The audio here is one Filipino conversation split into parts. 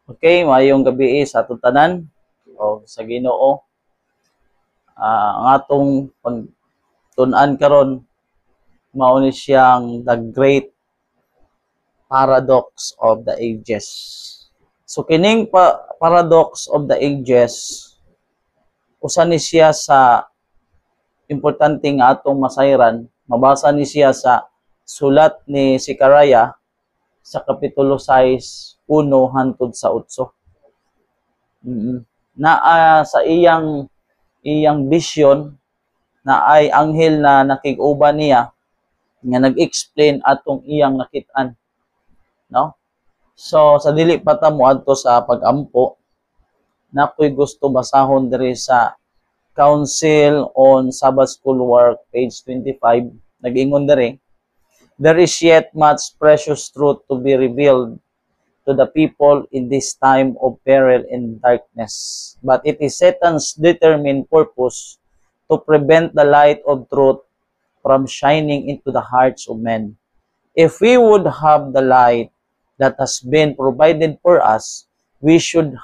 Okay, mayong gabi sa atong tanan o sa Ginoo. Ang atong pagtun-an karon mao ni siyang the great paradox of the ages. So kining paradox of the ages usa ni siya sa importante nga atong masayran. Mabasa ni siya sa sulat ni Zechariah sa kapitulo 6, 1 hangtod sa 8. Sa iyang vision na ay anghel na nakig-uban niya nga nag-explain atong iyang nakit-an, no? So sa dili pa ta moadto sa pag-ampo, nakoy gusto basahon diri sa Council on Sabbath School Work page 25. Nag-ingon diri, there is yet much precious truth to be revealed to the people in this time of peril and darkness. But it is Satan's determined purpose to prevent the light of truth from shining into the hearts of men. If we would have the light that has been provided for us, we should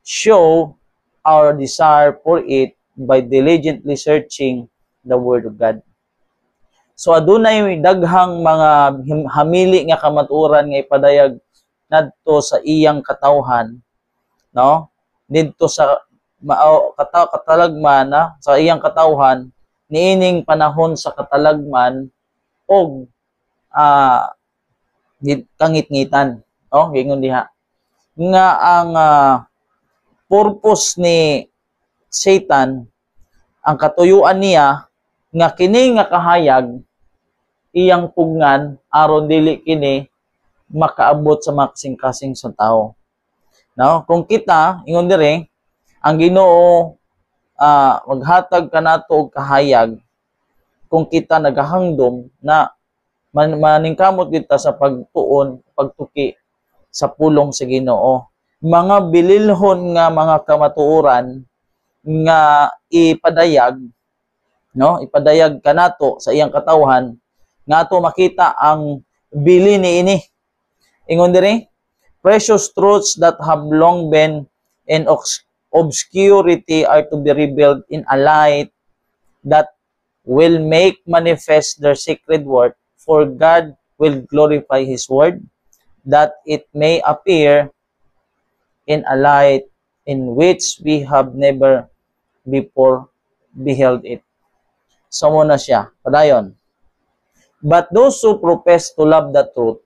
show our desire for it by diligently searching the Word of God. So adunay daghang mga hamili nga kamatuoran nga ipadayag nadto sa iyang katawhan, no? Didto sa katalagman sa iyang katawhan niining panahon sa katalagman og kangit-ngitan, no? Gingon diha nga ang purpose ni Satan, ang katuyuan niya nga kini nga kahayag iyang pugngan aron dili kini makaabot sa mga kasing-kasing sa tao. No? Kung kita, ingon dire, ang Ginoo maghatag kanato og kahayag kung kita nagahangdom na maningkamot kita sa pagtuon, pagtuki sa pulong sa Ginoo. Mga bililhon nga mga kamatuoran nga ipadayag, no? Ipadayag kanato sa iyang katawhan nga ato makita ang bili niini. Ingon diri, precious truths that have long been in obscurity are to be revealed in a light that will make manifest their sacred worth, for God will glorify His word, that it may appear in a light in which we have never before beheld it. So muna siya, padayon. But those who profess to love the truth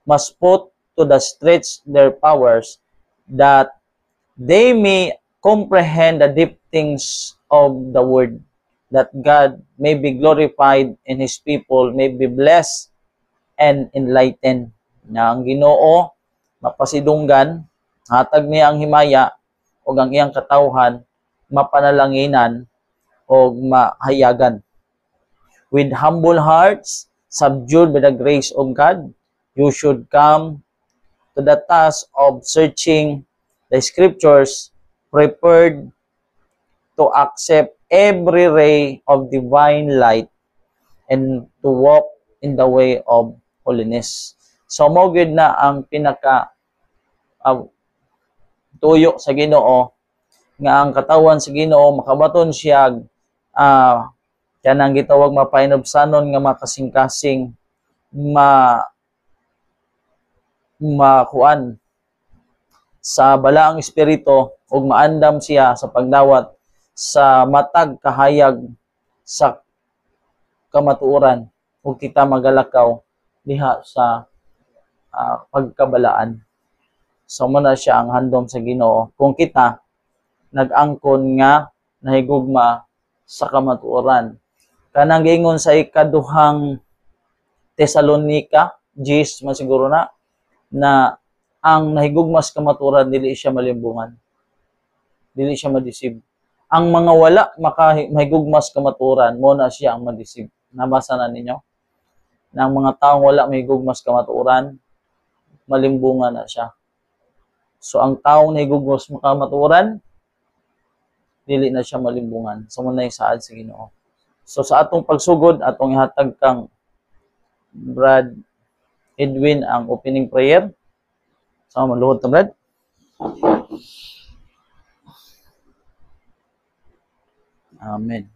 must put to the stretch their powers that they may comprehend the deep things of the word, that God may be glorified and His people may be blessed and enlightened. Na ang Ginoo mapasidunggan, hatag niya ang himaya o ang iyang katawhan, mapanalanginan o mahayagan. With humble hearts, subdued by the grace of God, you should come to the task of searching the scriptures, prepared to accept every ray of divine light and to walk in the way of holiness. So mo gyud na ang pinaka tuyo sa Ginoo nga ang katawan sa Ginoo makabaton siya kanang gitawag mapainobsanon nga makasing-kasing makuan sa balaang espiritu ug maandam siya sa pagdawat sa matag kahayag sa kamatuoran ug kita magalakaw diha sa pagkabalaan. So muna siya ang handom sa Ginoo kung kita nag-angkon nga nahigugma sa kamatuoran. Kanang giingon sa ikaduhang Tesalonica, Gs man siguro na ang nahigugmas kamaturan dili siya malimbungan. Dili siya madisib. Ang mga wala mahigugmas kamaturan mo na siya ang madisib. Nabasa na ninyo? Na ang mga taong wala mahigugmas kamaturan, malimbungan na siya. So ang taong nahigugmas kamaturan, dili na siya malimbungan. So muna yung saad sa Ginoo. So sa atong pagsugod, atong ihatag kang Brad Edwin ang opening prayer. So maluhod ta Brad. Amen.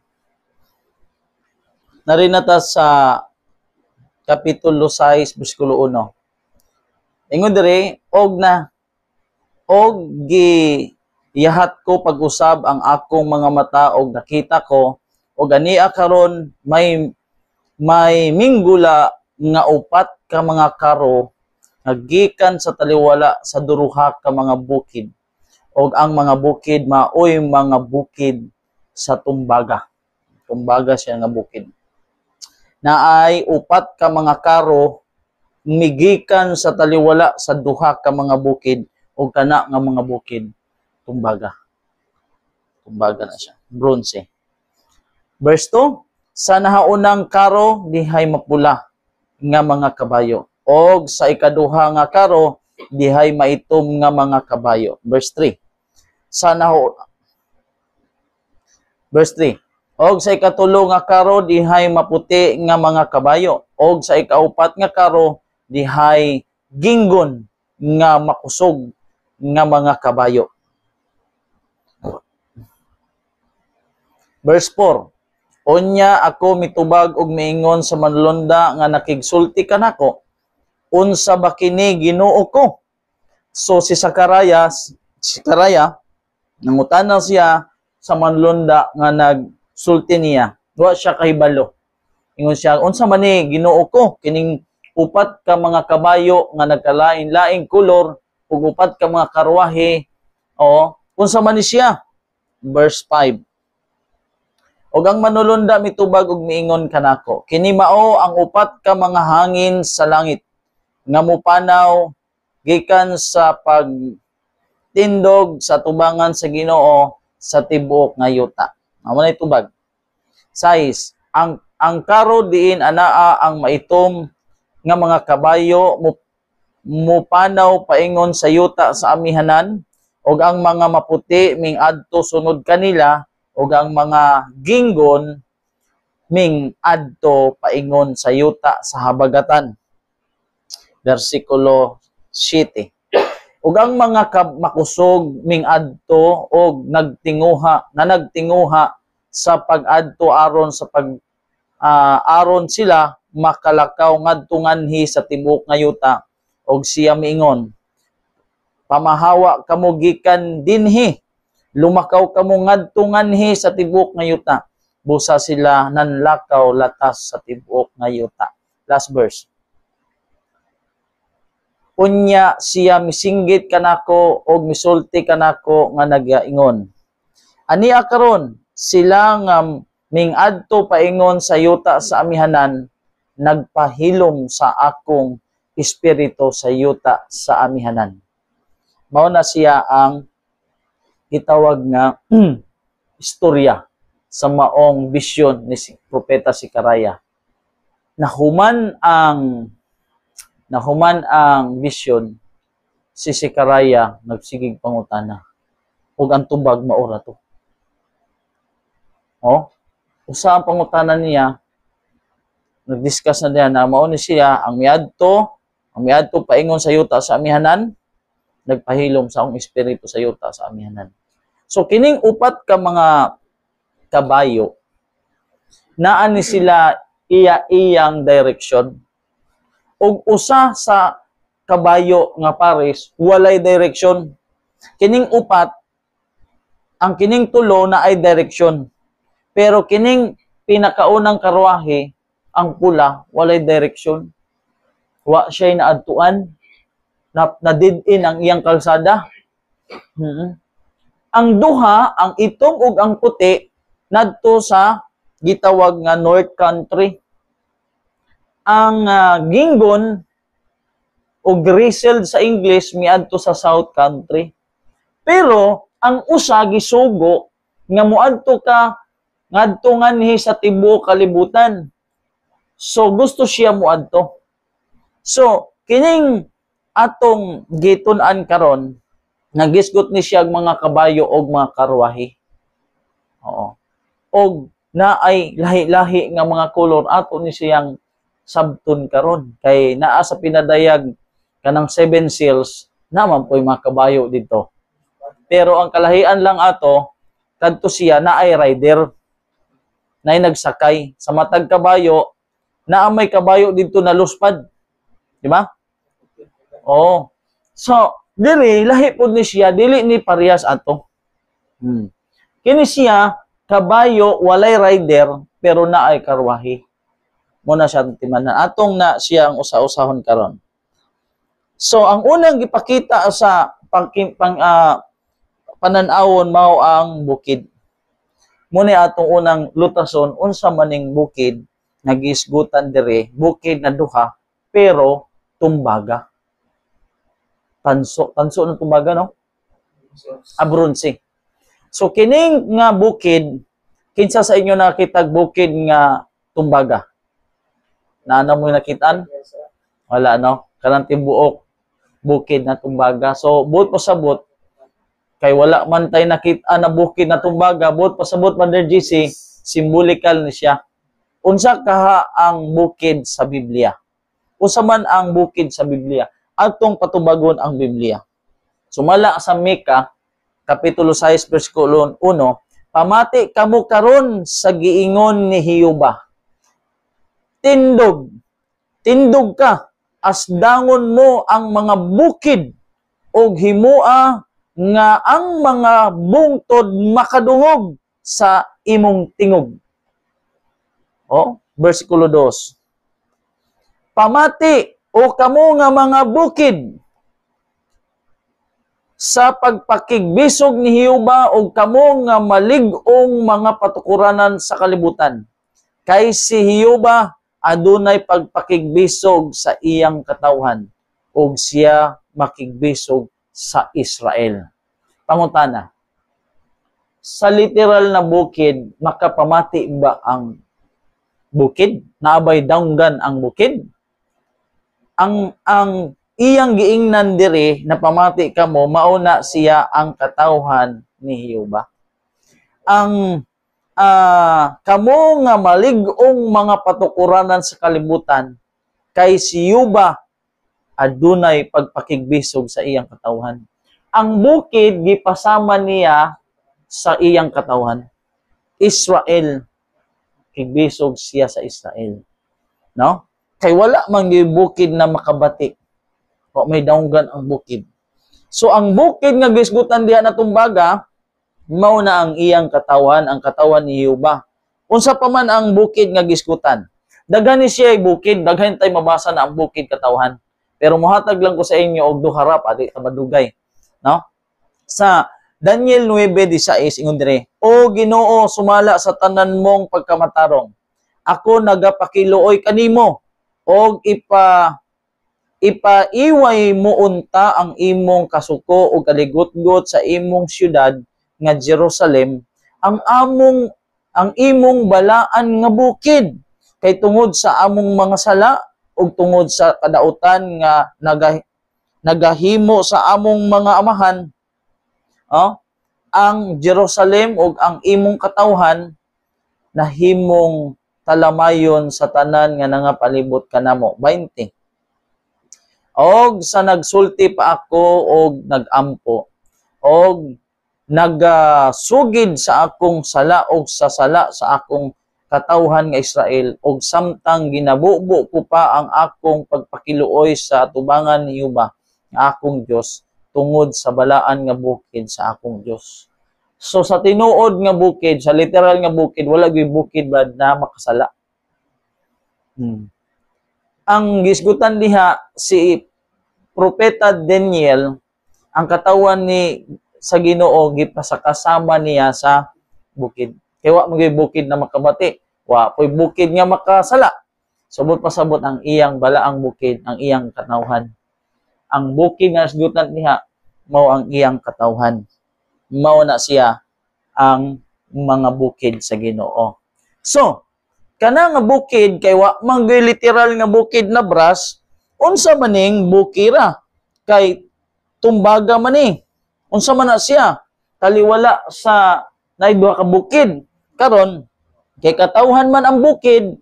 Narinata sa Kapitulo 6, versikulo 1. Ingon diri, og giyahat ko pag-usab ang akong mga mata og nakita ko og ania karon may minggula nga upat ka mga karo nga gikan sa taliwala sa duruha ka mga bukid og ang mga bukid maoy mga bukid sa tumbaga. Tumbaga siya nga bukid. Naay upat ka mga karo migikan sa taliwala sa duha ka mga bukid o kana nga mga bukid tumbaga. Tumbaga na siya. Bronze. Verse 2, sa nahaunang karo dihay mapula nga mga kabayo. Og sa ikaduha nga karo dihay maitom nga mga kabayo. Verse 3. Verse 3. Og sa ikatulo nga karo dihay maputi nga mga kabayo. Og sa ikaupat nga karo dihay ginggon nga makusog nga mga kabayo. Verse 4. Unya ako mitubag og miingon sa manlonda nga nakigsulti kanako. Unsa ba kini Ginoo ko? So si Sakaraya nangutana siya sa manlonda nga nagsulti niya. Wa siya kahibalo. Ingon siya, unsa man ni Ginoo ko? Kining upat ka mga kabayo nga nagkalain-laing kolor ug upat ka mga karwahe. O, unsa man ni siya? Verse 5. Og ang manulunda mitubag og miingon kanako, kini mao ang upat ka mga hangin sa langit nga mupanaw gikan sa pagtindog sa tubangan sa Ginoo sa tibuok nga yuta. Amo na itubag. 6. Ang karo diin anaa ang maitom nga mga kabayo mupanaw paingon sa yuta sa amihanan og ang mga maputi ming adto sunod kanila ug ang mga ginggon ming adto paingon sa yuta sa habagatan. Versikulo 7. Ug ang mga makusog ming adto og nagtinguha sa pag-adto aron sa aron sila makalakaw ngadto nganhi sa tibuok nga yuta og siya miingon, pamahawa kamo gikan dinhi, lumakaw kamo ngadto nganhi sa tibuok nga yuta. Busa sila nanlakaw latas sa tibuok nga yuta. Last verse. Unya siya misinggit kanako og misulti kanako nga nagaingon, ania karon sila nga ming-adto paingon sa yuta sa amihanan, nagpahilom sa akong espiritu sa yuta sa amihanan. Mao na siya ang gitawag nga istorya sa maong bisyon ni Propeta Sakaraya. Nahuman ang bisyon, si Sakaraya nagsigig pangutana. Ug ang tubag maura to. Usa ang pangutana niya, nag-discuss na diyan na mao ni siya ang miadto paingon sa yuta sa amihanan, nagpahilom sa akong espiritu sa yuta sa amihanan. So kining upat ka mga kabayo, naa ni sila iyang direksyon. Ug usa sa kabayo nga pares walay direksyon. Kining upat, ang kining tulo na ay direksyon. Pero kining pinakaunang karwahe, ang pula, walay direksyon. Wa siya'y naadtuan, nadidin ang iyang kalsada. Ang duha, ang itom ug ang puti, nadto sa gitawag nga North Country. Ang ginggon o grizzled sa English miadto sa South Country. Pero ang usa gisugo nga muadto ka ngadto nganhi sa tibuok kalibutan. So gusto siya muadto. So kining atong gitun-an karon, nagisgot ni siya mga kabayo og mga karwahe. Og naay lahi-lahi nga mga kolor ato ni siyang sabton karon kay naa sa pinadayag kanang 7 seals naman po'y mga kabayo dito Pero ang kalahian lang ato, kadto siya na ay rider, na ay nagsakay. Sa matag kabayo, na may kabayo dito na luspad. Di ba? Oo. So, dili, lahi po ni siya, dili ni parehas ato. Kini siya, kabayo, walay rider, pero na ay karwahe. Muna siya timanan. Atong na siya ang usa-usahon karon. So, ang unang gipakita sa pananawon mao ang bukid. Muna atong unang lutason, unsa maning bukid, nagisgutan dire, bukid na duha, pero tumbaga. Tanso ng tumbaga, no? Abronsi. So, kining nga bukid, kinsa sa inyo nakitag bukid nga tumbaga? Naana mo nakitaan? Wala, no? Kanang tibuok, bukid na tumbaga. So, buot pa sabot, kay wala man tayo nakita na bukid na tumbaga, buot pa sabot, Mother GC, symbolikal ni siya. Unsa kaha ang bukid sa Biblia? Unsa man ang bukid sa Biblia? Atong patubagon ang Biblia. Sumala sa Mika, Kapitulo 6, versikulo 1, pamati kamo karon sa giingon ni Hiyuba. Tindog ka, asdangon mo ang mga bukid, og himua nga ang mga bungtod makadungog sa imong tingog. Versikulo 2. Pamati o kamo nga mga bukid sa pagpakigbisog ni Hiyuba o kamo nga malig-ong mga patukuranan sa kalibutan. Kay si Hiyuba adunay pagpakigbisog sa iyang katawhan ug siya makigbisog sa Israel. Pangutana, sa literal na bukid, makapamati ba ang bukid? Naabay daunggan ang bukid? Ang iyang giingnan dire na pamati kamo, mauna siya ang katawhan ni Hiyuba. Ang kamo nga malig-ong mga patukuranan sa kalibutan, kay si Hiyuba adunay pagpakigbisog sa iyang katawhan. Ang bukid gipasama niya sa iyang katawhan. Israel, kigbisog siya sa Israel. No? Kay wala man bukid na makabati. O may daunggan ang bukid. So ang bukid nga gisgutan diha na tumbaga, mao na ang iyang katawan, ang katawan ni Hiyuba. Unsa pa man ang bukid nga gisgutan. Daghan ni siya bukid, daghan tay mabasa na ang bukid katawhan. Pero muhatag lang ko sa inyo og duha pa di madugay, no? Sa Daniel 9:16 ingon dire, O Ginoo, sumala sa tanan mong pagkamatarong. Ako nagapakiluoy kanimo og ipaiway mo unta ang imong kasuko o kaligutgot sa imong syudad nga Jerusalem, ang imong balaan nga bukid, kay tungod sa among mga sala ug tungod sa kadautan nga nagahimo sa among mga amahan, ang Jerusalem ug ang imong katawhan nahimong talamayon sa tanan nga nangapalibot kanamo. 20. Og sa nagsulti pa ako og nagampo og nagasugid sa akong sala og sa sala sa akong katawhan nga Israel og samtang ginabubo ko pa ang akong pagpakiluoy sa tubangan ni Hiyuba nga akong Dios tungod sa balaan nga bukid sa akong Dios. So sa tinuod nga bukid, sa literal nga bukid, wala gyud bukid ba na makasala. Ang gisgutan diha si Propeta Daniel, ang katawan ni sa Ginoo gipasakasama niya sa bukid. Kaya wa mo bukid na makabati, wa po'y bukid nga makasala. Subot pasabot ang iyang balaang bukid, ang iyang katawhan. Ang bukid nga gisgutan diha mao ang iyang katawhan. Mao na siya ang mga bukid sa Ginoo. So, kana nga bukid kay wa man literal nga bukid na brass, unsa maning bukira kay tumbaga man ni. Unsa man na siya taliwala sa naidwa ka bukid. Karon kay katawhan man ang bukid,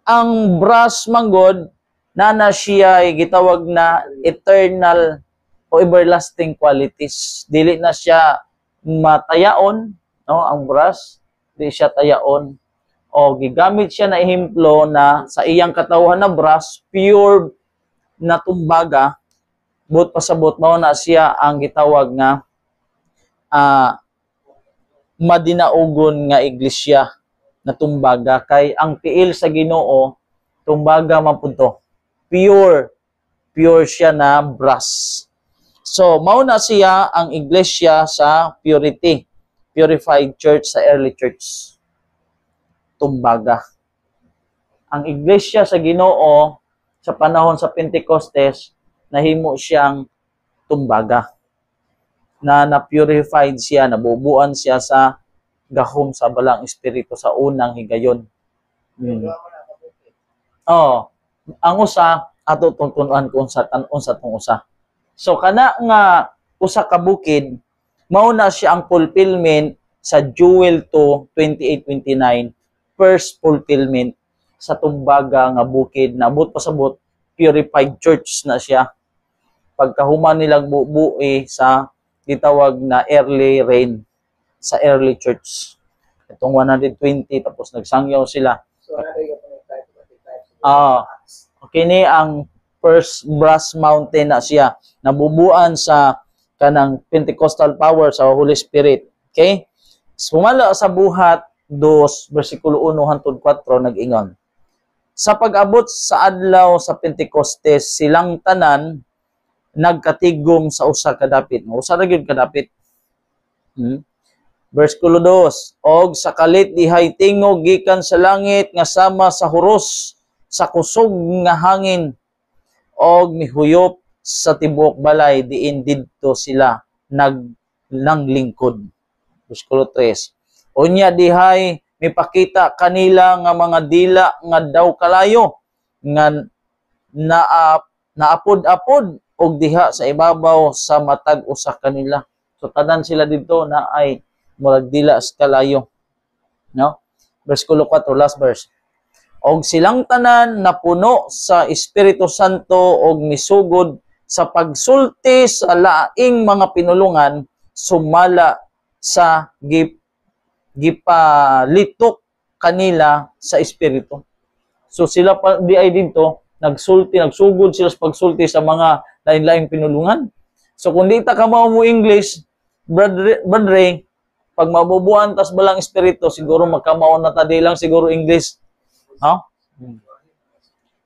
ang brass manggod na siya ay gitawag na eternal o everlasting qualities. Dili na siya matayaon, no, ang brass, di siya tayaon. O gigamit siya na ehemplo na sa iyang katawhan na brass, pure na tumbaga, but pasabot mao na siya ang gitawag nga madinaugon nga iglesia na tumbaga, kay ang tiil sa Ginoo tumbaga man pud to. Pure siya na brass. So mao na siya ang iglesia sa purity, purified church sa early church. Tumbaga. Ang iglesia sa Ginoo sa panahon sa Pentecostes nahimo siyang tumbaga, na na-purified siya, nabubuan siya sa gahom sa balang espiritu sa unang higayon. Ang usa ato tungtunan kung sa tong usa. So kana nga usa ka bukid mao na siya ang fulfillment sa Joel 2:28-29, first fulfillment sa tumbaga nga bukid na abot pasabot purified church na siya. Pagkahuman nilang bubuhi sa gitawag na early rain sa early church. Itong 120 tapos nagsangyaw sila. Kini ang first brass mountain na siya. Nabubuan sa kanang Pentecostal power sa Holy Spirit. Okay? Sumala sa buhat 2 versikulo 1 hangtod 4 nag-ingon. Sa pag-abot sa adlaw sa Pentecostes, silang tanan nagkatigom sa usa ka dapit. Usa ra gyud ka dapit. Versikulo 2, og sa kalit dihay tingog gikan sa langit nga sama sa huros sa kusog nga hangin og mihuyop sa tibuok balay diin didto sila naglingkod. Versikulo 3, unya dihay mipakita kanila nga mga dila nga daw kalayo nga naapod-apod og diha sa ibabaw sa matag usa kanila. So tanan sila dito na ay murag dila sa kalayo. No? Versikulo 4, last verse. Og silang tanan napuno sa Espiritu Santo og misugod sa pagsulti sa laing mga pinulungan, sumala sa gipalitok kanila sa Espiritu. So sila pa di ay dito nagsugod sila sa pagsulti sa mga lain-laing pinulungan. So kung di ta ka mao mo English, Brother, pag mabubuan tas balang espiritu, siguro magkamaon na ta di lang siguro English.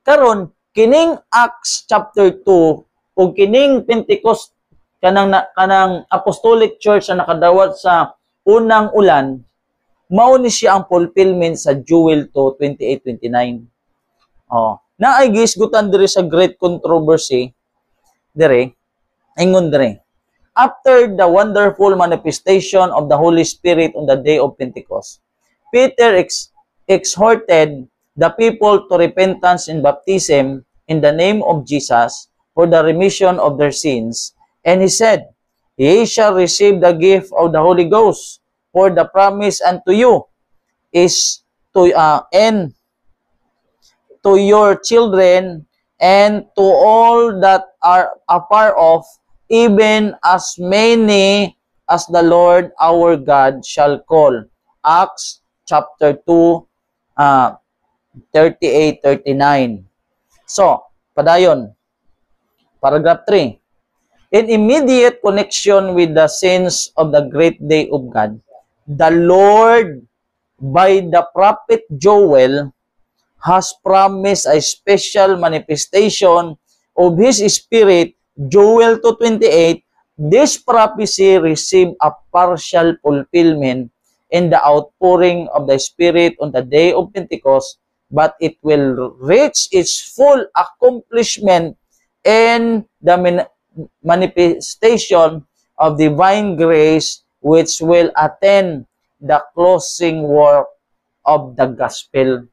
Karon kining Acts chapter 2 ug kining Pentecost kanang Apostolic Church na nakadawat sa unang ulan, mao ni siya ang fulfillment sa Joel 2:28-29. Naay gisgutan diri sa great controversy diri, ingon diri. After the wonderful manifestation of the Holy Spirit on the day of Pentecost, Peter exhorted the people to repentance and baptism in the name of Jesus for the remission of their sins. And he said, "Ye shall receive the gift of the Holy Ghost, for the promise unto you is and to your children and to all that are afar off, even as many as the Lord our God shall call." Acts chapter 2, 38-39. So, padayon. Paragraph 3. In immediate connection with the scenes of the great day of God, the Lord, by the prophet Joel, has promised a special manifestation of His Spirit. Joel 2:28, this prophecy received a partial fulfillment in the outpouring of the Spirit on the day of Pentecost, but it will reach its full accomplishment in the manifestation of divine grace, which will attend the closing work of the gospel.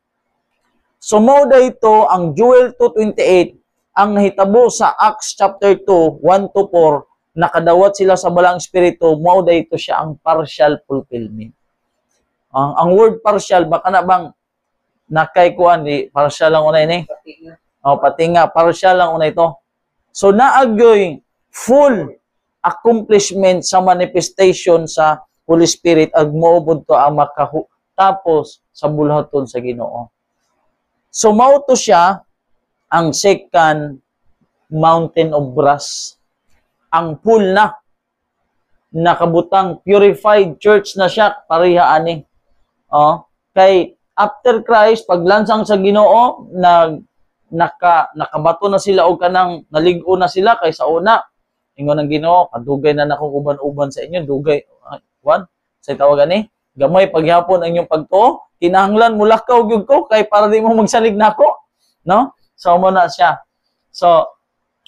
So mao dayto ang Joel 2:28 ang nahitabo sa Acts chapter 2, 1-4, nakadawat sila sa balang espiritu, mao dayto siya ang partial fulfillment. Ang word partial baka na bang nakay kuan di partial lang unay ni. Pati nga partial lang unay ito. So naagyoy full accomplishment sa manifestation sa Holy Spirit ag moobod to ang makatapos sa bulhaton sa Ginoo. So mao to siya ang second mountain of brass. Ang full na nakabutang purified church na siya pareha ani. Kay after Christ paglansang sa Ginoo nakabato na sila og kanang naligo na sila kay sa una ingon ng Ginoo kadugay na nakong uban-uban sa inyo dugay sa tawag ani gamay paghapon ang inyong pagtuo kinahanglan mulakaw gyud ko kay para di mo magsalig nako no so mo na siya so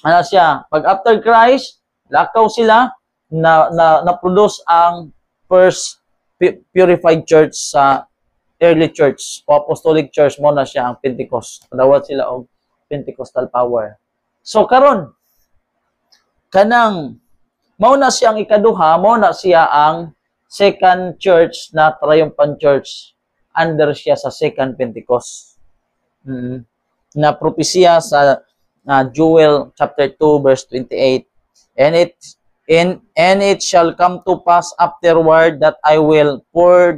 ano siya pag after Christ lakaw sila na produce ang first purified church sa early church o apostolic church mo na siya ang Pentecost dawat sila og Pentecostal power so karon kanang mao na siyang ikaduha mao na siya ang second church na triumphant church under siya sa second Pentecost na propesya sa Joel chapter 2 verse 28 and it shall come to pass afterward that I will pour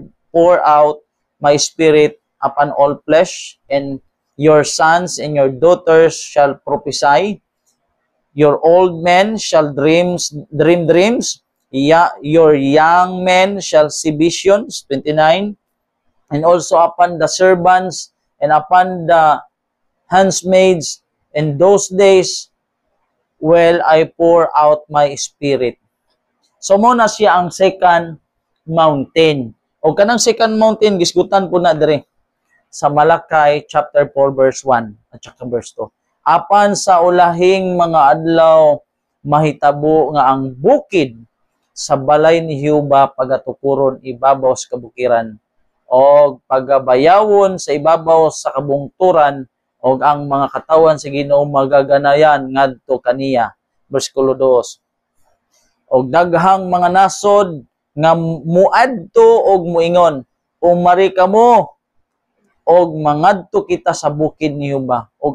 out my spirit upon all flesh and your sons and your daughters shall prophesy. Your old men shall dream dreams. Your young men shall see visions. 29. And also upon the servants and upon the handmaids in those days will I pour out my spirit. So mo na siya ang second mountain. O kanang second mountain gisgutan po na dire sa Malakay chapter 4 verse 1 at saka verse 2. Apan sa ulahing mga adlaw mahitabo nga ang bukid sa balay ni Jehova pagatukuron ibabaw sa kabukiran o pagabayawon sa ibabaw sa kabungturan o ang mga katawan sa Ginoo magaganayan ngadto kaniya. Bersikulo 2. O daghang mga nasod nga muadto og muingon umari kamo og mangadto kita sa bukid ni Jehova og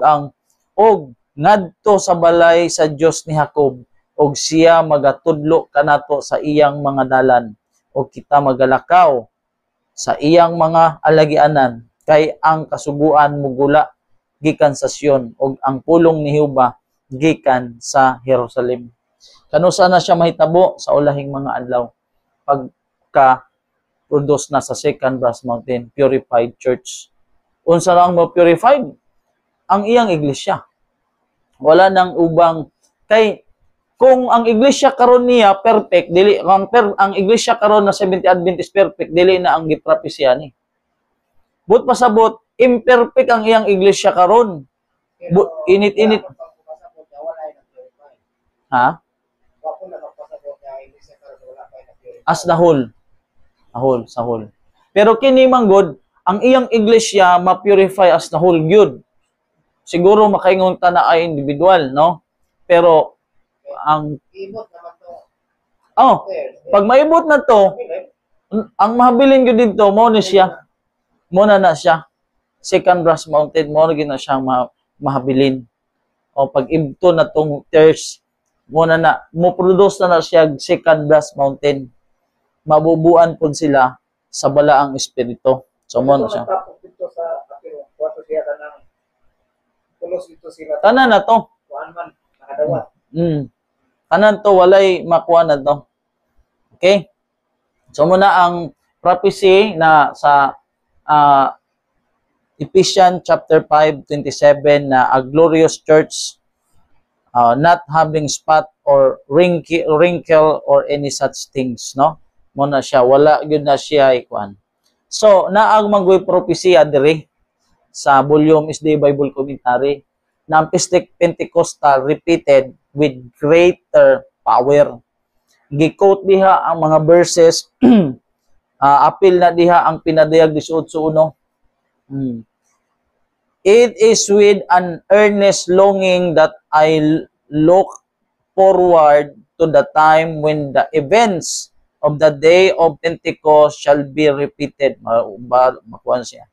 ngadto sa balay sa Dios ni Jacob og siya magatudlo kanato sa iyang mga dalan og kita magalakaw sa iyang mga alagianan kay ang kasuguan mugula gikan sa Sion og ang pulong ni Jehova gikan sa Jerusalem. Kanusa na siya mahitabo sa ulahing mga adlaw pagka-produce na sa second brass mountain purified church. Unsa lang mo purified? Ang iyang iglesia. Wala nang ubang kay kung ang iglesia karon niya perfect dili ang iglesia karon na Seventh Adventist perfect dili na ang giprapesya ni. But pasabot imperfect ang iyang iglesia karon. Init-init. Ha? As the whole. Sa whole. Pero kini manggod ang iyang iglesia ma-purify as the whole good. Siguro makaingon ta na ay individual, no? Pero ang pag maibot na to, ang mahabilin gyud dito mo na siya. Muna na siya. Second brass mountain mo na siyang mahabilin. O pag ibto na tong thirst muna na mo produce na siya second brass mountain. Mabubuan pud sila sa balaang espiritu. So mo na siya. Tanan na to. Tanan to walay makuha na to. Okay? So muna ang prophecy na sa Ephesians chapter 5:27 na a glorious church not having spot or wrinkle or any such things, no? Muna siya wala gyud na siya ikuan. So naag maggoy propesya diri sa volume SD Bible Commentary na ang Pentecostal repeated with greater power. Gi-quote diha ang mga verses apil na diha ang pinadayag 18:1. It is with an earnest longing that I look forward to the time when the events of the day of Pentecost shall be repeated. Makuha siya.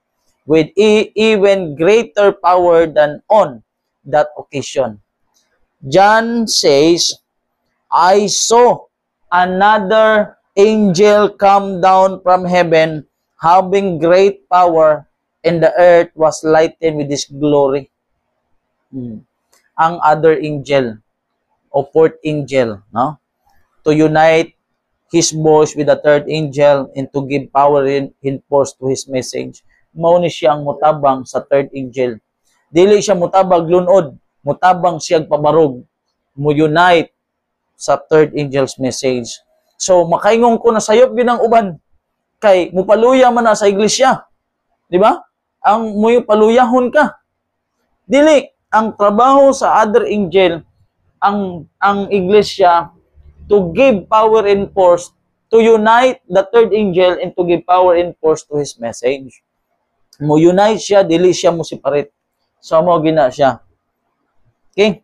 With even greater power than on that occasion. John says, I saw another angel come down from heaven, having great power, and the earth was lightened with his glory. Ang other angel, o fourth angel, no? To unite his voice with the third angel and to give power and force to his message. Mao ni siya ang mutabang sa third angel. Dili siya mutabang lunod, mutabang siya pabarog, mo unite sa third angel's message. So makaingon ko na sayop gyud ang uban kay mupaluya man na sa iglesia. Di ba? Ang muy paluyahon ka. Dili ang trabaho sa other angel ang iglesia to give power and force to unite the third angel and to give power and force to his message. Mo unite siya, dili siya mo separate. So mo gina siya. Okay?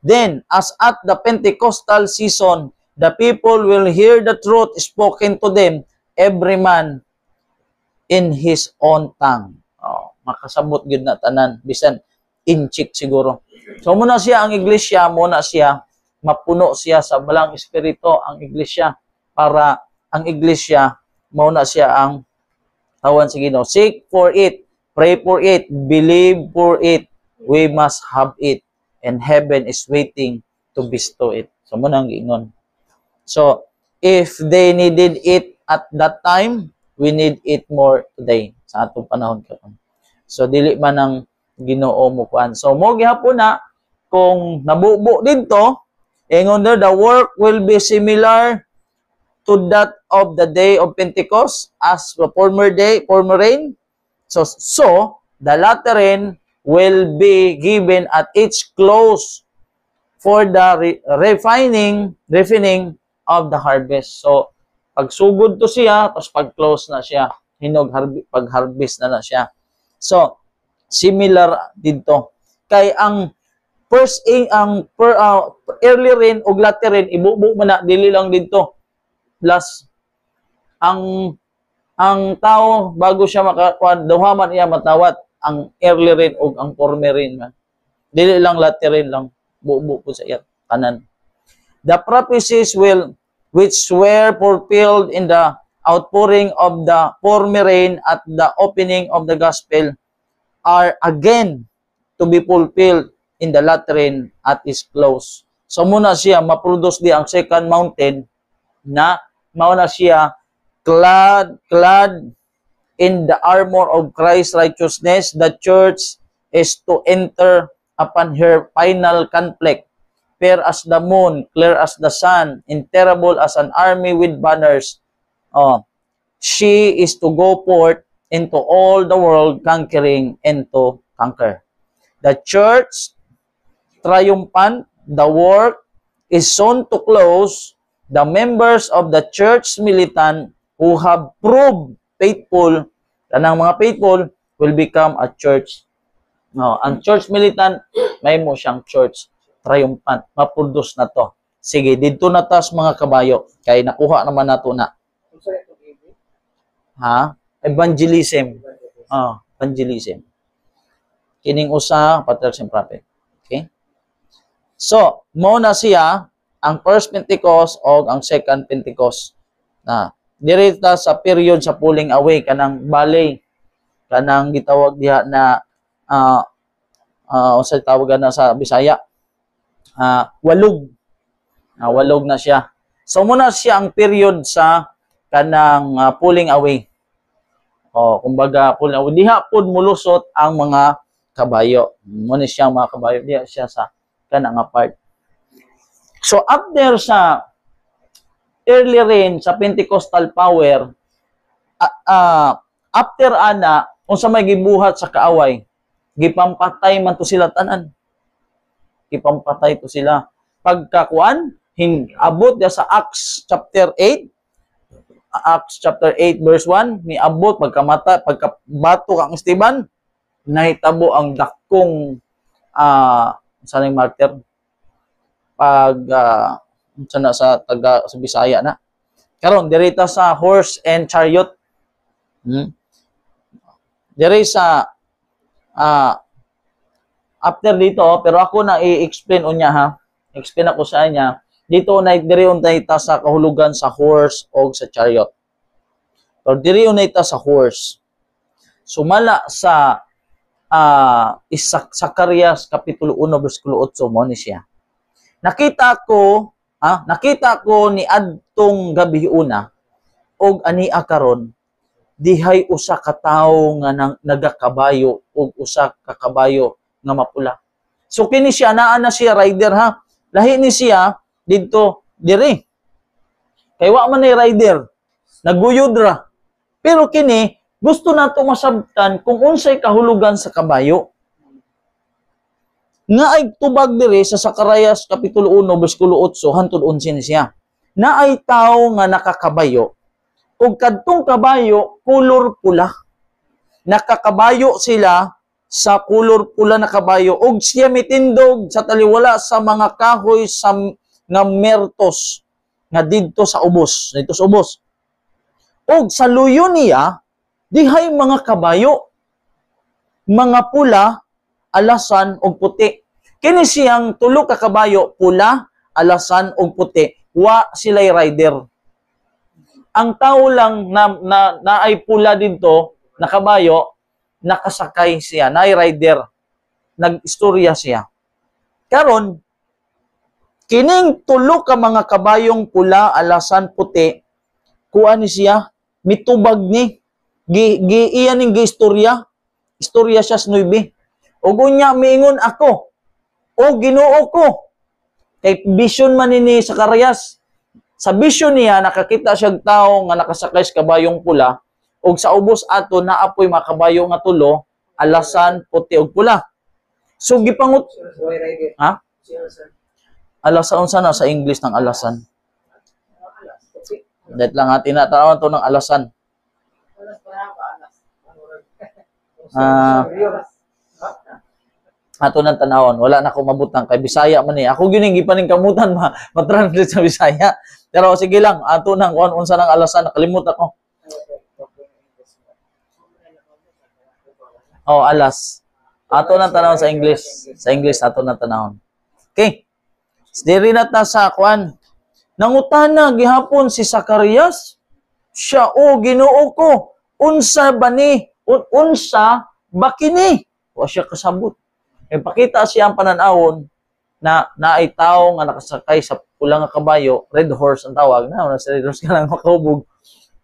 Then, as at the Pentecostal season, the people will hear the truth spoken to them, every man in his own tongue. Oh, makasabot gyud na tanan, bisan inchik siguro. So muna siya ang iglesia, muna siya mapuno siya sa balang espiritu ang iglesia para ang iglesia muna siya ang tawan sa Ginoo. Seek for it, pray for it, believe for it. We must have it, and heaven is waiting to bestow it. So muna ang giingon. So if they needed it at that time, we need it more today sa atong panahon karon. So dili man ang Ginoo mo kuan. So mo gihapon na kung nabubo dito, ingon there, the work will be similar to that of the day of Pentecost as the former rain. So the latter rain will be given at its close for the refining of the harvest. So pagsugod to siya, tapos pag-close na siya, hinog pag-harvest na siya. So similar dito. Kay ang early rain ug latter rain ibubo man na dili lang dito. Plus ang tao bago siya makakuan duha man iya matawat ang early rain ug ang former rain man. Dili lang latter rain lang bubo po sa iya tanan. The prophecies which were fulfilled in the outpouring of the former rain at the opening of the gospel are again to be fulfilled in the latter rain at its close. So muna siya maproduce di ang second mountain na mauna siya clad in the armor of Christ's righteousness. The church is to enter upon her final conflict, fair as the moon, clear as the sun, and terrible as an army with banners. She is to go forth into all the world, conquering and to conquer. The church triumphant, the work is soon to close. The members of the church militant who have proved faithful, kanang mga faithful, will become a church. Ang church militant, may mo siyang church triumphant. Maproduce na to. Sige, dito na tas mga kabayo. Kaya nakuha naman nato na. Evangelism. Evangelism. Kining usa, patriarch and prophet. Okay? So, mo na siya ang first Pentecost o ang second Pentecost. Direta sa period sa pulling away, kanang balay, kanang gitawag diha na sa tawagan na sa Bisaya, walog. Walog na siya. So, muna siya ang period sa kanang pulling away. Kumbaga, pulling away. Diha po mulusot ang mga kabayo. Muna siya mga kabayo. Diha siya sa kanang part. So, after sa early rain, sa Pentecostal power, after ana, kung sa may gibuhat sa kaaway, gipampatay man to sila tanan. Gipampatay to sila. Pagkakuan, abot ya sa Acts chapter 8 verse 1, niabot pagkabato kang Esteban, nahitabo ang dakong sanang martyr sa Bisaya na. Karon direta sa horse and chariot. Dire sa after dito, pero ako na i-explain unya ha. Explain ako sa inyo dito na diri untay ta sa kahulugan sa horse o sa chariot. So diri unay ta sa horse. Sumala sa Zacarias kapitulo 1 bersikulo 8 mo ni siya. Nakita ko ni adtong gabi una og ania karon dihay usa ka tawo nga nagakabayo og usa ka kabayo nga mapula. So kini siya naa na siya rider ha. Lahi ni siya didto diri. Kay wa man ni rider. Naguyod ra. Pero kini gusto nato masabtan kung unsay kahulugan sa kabayo. Nga ay tubag diri sa Zacarias kapitulo 1 bersikulo 8 hangtod 11 siya. Na ay tawo nga nakakabayo ug kadtong kabayo kulor pula. Nakakabayo sila sa kulor pula na kabayo ug siya mitindog sa taliwala sa mga kahoy sa nga mertos nga didto sa ubos, didto sa ubos. Ug sa luyo niya dihay mga kabayo, mga pula, alasan ug puti. Kini siyang tulo ka kabayo, pula, alasan ug puti. Wa sila'y rider. Ang tao lang na ay pula dito, na kabayo, nakasakay siya, na ay rider. Nag-istorya siya. Karon, kining tulo ka mga kabayong pula, alasan, puti, kuha ni siya, mitubag ni, iyan ning istorya siya sa 9. Ug unya miingon ako, o Ginoo ko, kay vision man ni Zacarias. Sa vision niya nakakita siya tawo nga nakasakay sa kabayong pula ug sa ubos ato naapoy mga kabayo nga tulo, alasan, puti ug pula. So gipangut ha? Alasan unsa na sa English ng alasan? Dahil lang atin tinatawag to ng alasan. Ato nang tanawon, wala na ako mabutang kay Bisaya man ni. Ako gining gipaning kamutan ma-translate sa Bisaya. Pero sige lang, ato nang kuan unsa nang alasan nakalimot ako. Oh, alas. Ato nang tanawon sa English. Sa English ato nang tanawon. Okay. Diri na ta sa kuan. Nangutana gihapon si Zacarias. Siya o Ginoo ko, unsa ba ni? Unsa ba kini? Wa siya kasabot. Ipakita siya ang pananawon na naay tawo nga nakasakay sa pula nga kabayo, red horse ang tawag na, sa red horse ka lang makahubog.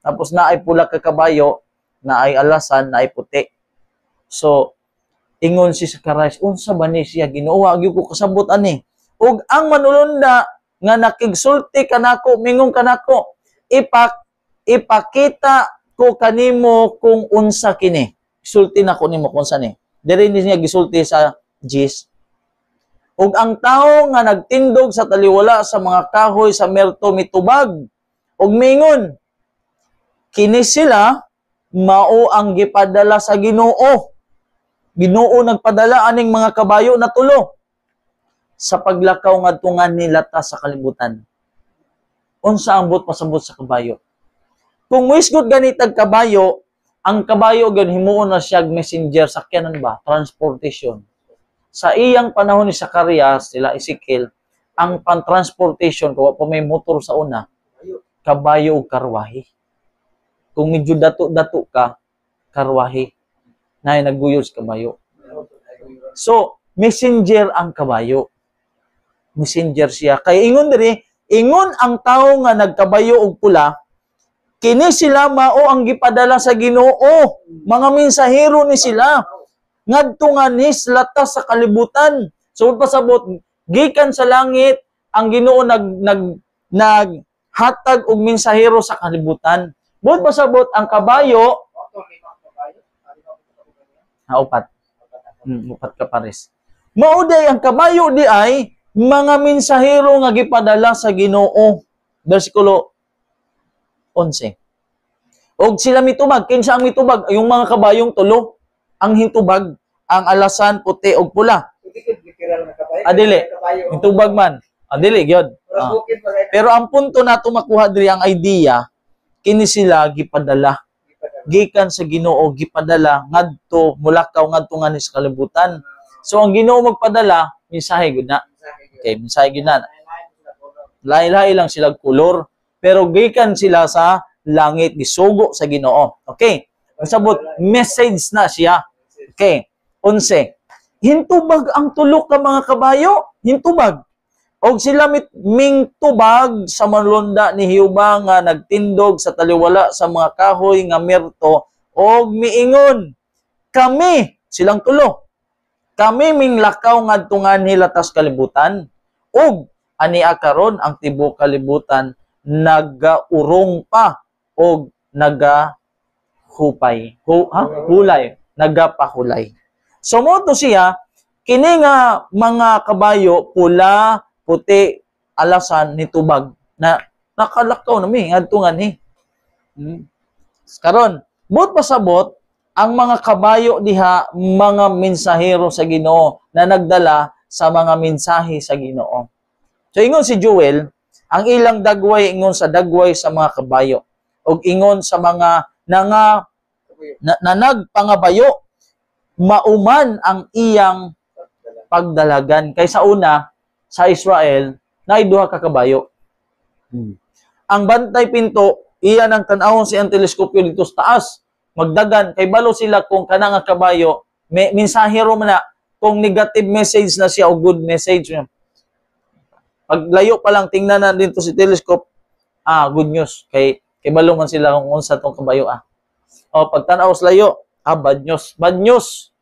Tapos naay pula ka kabayo, naay alasan, naay puti. So, ingon si Zacarias, unsa ba ni siya Ginoo? Gyud ko kasabot ani. Ug ang manulunda nga nakigsulti kanako, mingong kanako, ipakita ko kanimo kung unsa kini. Gisulti na ko nimo kung unsa ni. Diri niya gisulti sa Jis. Ug ang tawo nga nagtindog sa taliwala sa mga kahoy sa merto mitubag ug mingon, kini sila mao ang gipadala sa Ginoo. Ginoo nagpadala aning mga kabayo na tulo sa paglakaw ngadtungan nila ta sa kalibutan. Unsa ang but pasabot sa kabayo? Kung wisgod ganitag kabayo, ang kabayo gan himuon na siya messenger, sakyanan ba, transportation. Sa iyang panahon ni Zacarias, sila Ezekiel, ang pan-transportation, kung pa may motor sa una, kabayo o karwahe. Kung medyo dato-dato ka, karwahe, na nagguyod sa kabayo. So, messenger ang kabayo. Messenger siya. Kaya ingon diri, ingon ang tao nga nagkabayo og pula, kini sila mao ang gipadala sa Ginoo. Mga mensahero ni sila. Ngadto nga ni lata sa kalibutan. So pasabot gikan sa langit ang Ginoo naghatag og mensahero sa kalibutan. Bud pasabot ang kabayo upat. Upat ka pares. Mauday ang kabayo di ay mga mensahero nga gipadala sa Ginoo. Bersikulo 11. Og sila mitubag, kinsa ang mitubag? Yung mga kabayong tulo, ang hintubag, ang alasan, puti og pula. Adili, mitubag man. Adili, gyud. Pero ang punto nato makuha diri ang idea, kini sila gipadala. Gikan sa Ginoo gipadala ngadto mulakaw ngadto nga ni sa kalibutan. So ang Ginoo magpadala, mensahe gud na. Okay, mensahe gud na. Lahi-lahi lang sila kulor, pero gikan sila sa langit, gisugo sa Ginoo. Okay. Sabot, message na siya. Okay. 11. Hintubag ang tulo ka mga kabayo. Hintubag. Og sila mingtubag sa manlunda ni Hiuba nga nagtindog sa taliwala sa mga kahoy nga mirto og miingon, kami, silang tulo, kami minglakaw ngadto nganhi latas kalibutan og ania karon ang tibuok kalibutan nagaurong pa og hulay, nagapahulay. So mo to siya, kini nga mga kabayo pula, puti, alasan ni tubag na nakalakaw na mi ngadto nganhi. Karon, but pasabot ang mga kabayo diha mga mensahero sa Ginoo na nagdala sa mga mensahe sa Ginoo. So ingon si Joel, ang ilang dagway ingon sa dagway sa mga kabayo og ingon sa mga nagpangabayo mauman ang iyang pagdalagan. Kaysa una sa Israel na duha ka kabayo. Ang bantay pinto iya nang tan-awon siyang teleskopyo dito sa taas. Magdagan kay balo sila kung kana nga kabayo mensahero man na kung negative message na siya o good message. Paglayo pa lang tingnan na dito si telescope, good news kay balo man sila kung unsa tong kabayo O pag tan-aw sa layo, bad news. Bad news.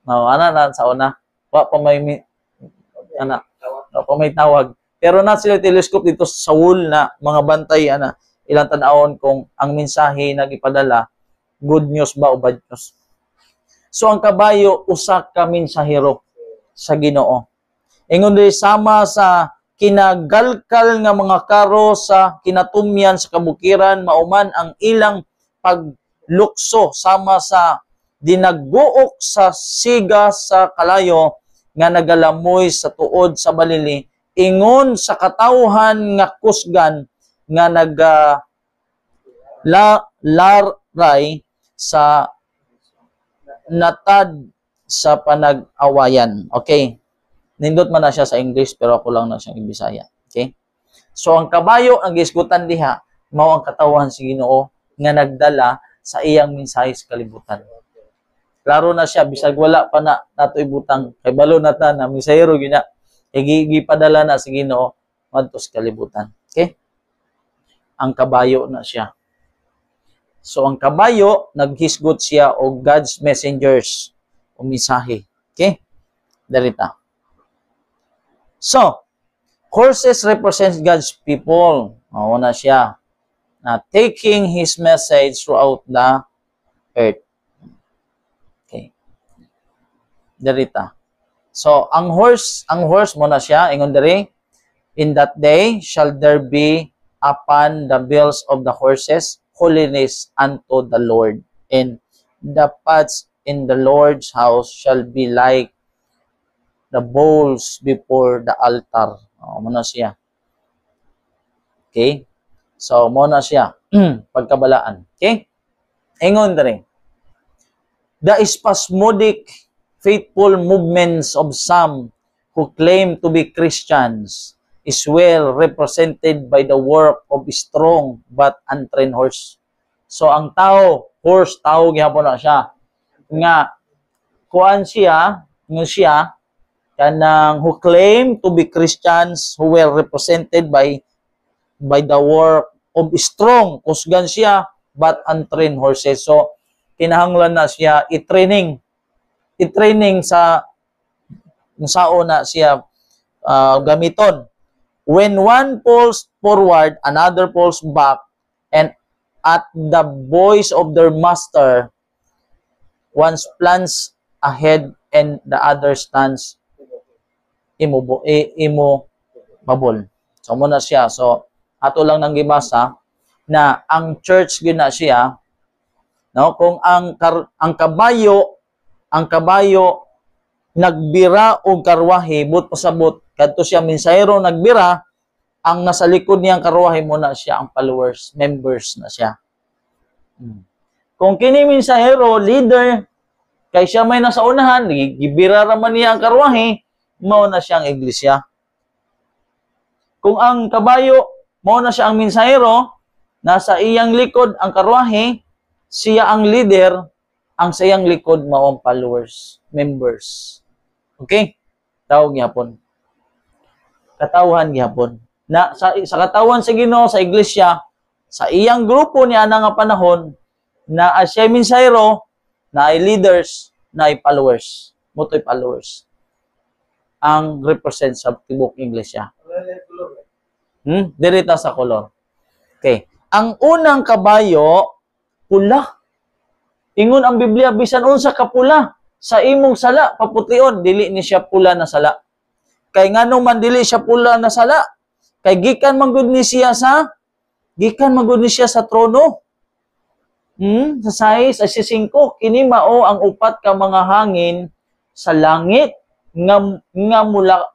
No, ana na sa una. Wa pa may pa may tawag. Pero na sila telescope dito sa wall na mga bantay ilang tan-awon kung ang mensahe nagipadala good news ba o bad news. So ang kabayo usa ka mensahero sa Ginoo. Ingon diri sama sa kinagalkal nga mga karo sa kinatumyan sa kabukiran mauman ang ilang paglukso sama sa dinagbuok sa siga sa kalayo nga nagalamoy sa tuod sa balili ingon sa katawhan nga kusgan nga laray sa natad sa panag-awayan. Okay. Nindot man na siya sa English pero ako lang na siyang Bisaya. Okay? So ang kabayo ang gisgutan diha mao ang katawhan si Ginoo nga nagdala sa iyang mensahe sa kalibutan. Klaro na siya bisag wala pa na nato ibutang kay balo na ta na mensahero gyud na gipadala na si Ginoo ngadto sa kalibutan. Okay? Ang kabayo na siya. So ang kabayo naghisgot siya og God's messengers o mensahe. Okay? Darita. So, horses represents God's people. Mao na siya na taking his message throughout the earth. Okay. Darita. So, ang horse mo na siya, ingon diri, in that day shall there be upon the bills of the horses holiness unto the Lord, and the pots in the Lord's house shall be like the bowls before the altar. Mo na siya. Okay? So, mo na siya. Pagkabalaan. Okay? Ingon diri. The spasmodic faithful movements of some who claim to be Christians is well represented by the work of strong but untrained horse. So, ang tao, horse, tao, gihapon na siya. Nga, kuan siya, kanang who claim to be Christians who were represented by the work of strong, kusgan siya, but untrained horses. So, kinahanglan na siya i-training sa sao na siya gamiton. When one pulls forward, another pulls back, and at the voice of their master, one plans ahead and the other stands immovable. So, muna siya. So, ato lang nang gibasa na ang church gyud na siya, no? Kung ang kabayo nagbira og karwahe, but pasabot kadto siya mensahero nagbira, ang nasa likod niyang karwahe mo na siya ang followers, members na siya. Kung kini mensahero leader kay siya may nasa unahan, gibira ra man niya ang karwahe, mao na siyang iglesia. Kung ang kabayo, mao na siya ang mensahero, nasa iyang likod ang karwahe, siya ang leader, ang sa iyang likod mao ang followers, members. Okay? Tawag gihapon. Katawhan gihapon. Na sa katawan sa Ginoo sa iglesia, sa iyang grupo niya nga panahon na siya mensahero, na ay leaders, na ay followers. Motoy followers. Ang represent sa tibok iglesia. Dirita sa kolor. Okay. Ang unang kabayo, pula. Ingon ang Biblia, bisan unsa ka pula, sa imong sala, paputiyon, dili ni siya pula na sala. Kay nganong man dili siya pula na sala, kay gikan man gud ni siya sa trono. Sa size ay 5, kini mao ang upat ka mga hangin sa langit nga mula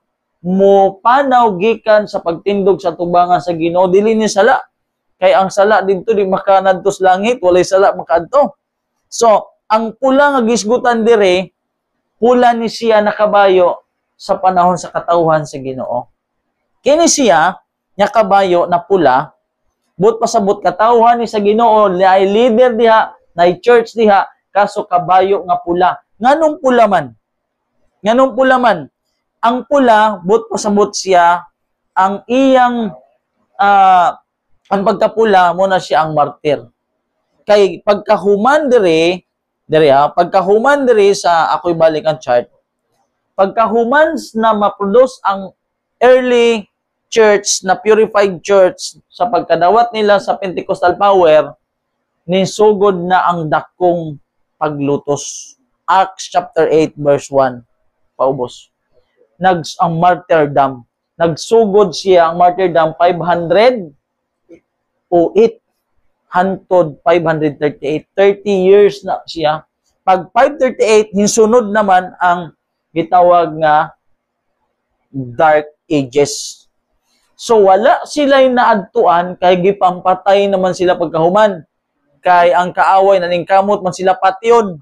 mo panaw gikan sa pagtindog sa tubangan sa Ginoo, dili ni sala. Kay ang sala didto di makanadto sa langit, walay sala makadto. So, ang pula nga gisgutan dire, pula ni siya na kabayo sa panahon sa katawhan sa Ginoo. Kini siya nga kabayo na pula, but pasabot katawhan ni sa Ginoo, na ay leader diha, na ay church diha, kaso kabayo nga pula. Nganong pula man? Nganong pula man? Ang pula, but pasabot siya, ang iyang ang pagkapula mo na siya ang martir. Kay pagkahuman pagkahuman dire sa ako'y balik ang chart. Pagkahuman na ma-produce ang early church na purified church sa pagkadawat nila sa Pentecostal power, nisugod na ang dakong paglutos. Acts chapter 8 verse 1. Paubos. Ang martyrdom. Nagsugod siya ang martyrdom 508 hantod 538. 30 years na siya. Pag 538, hinsunod naman ang gitawag nga Dark Ages. So, wala sila'y naadtuan, kay gipampatay naman sila pagkahuman. Kay ang kaaway, naningkamot man sila patyon.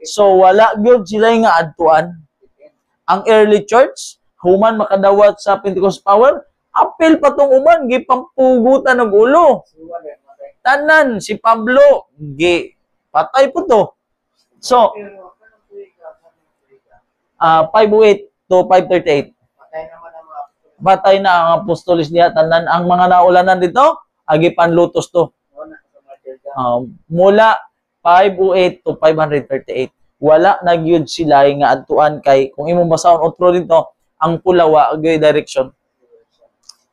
So, wala gyud sila'y nga adtuan. Ang early church, human makadawat sa Pentecost power, apil pa tong uban, gipampugutan ng ulo. Tanan, si Pablo, patay po to. So, 508 to 538. Patay na ang apostolis niya. Tanan, ang mga naulanan dito, agipanlutos to. Mula 508 to 538. Wala na gyud sila nga adtuan kay kung imong basahon otro dito, ang pulawa agay direction.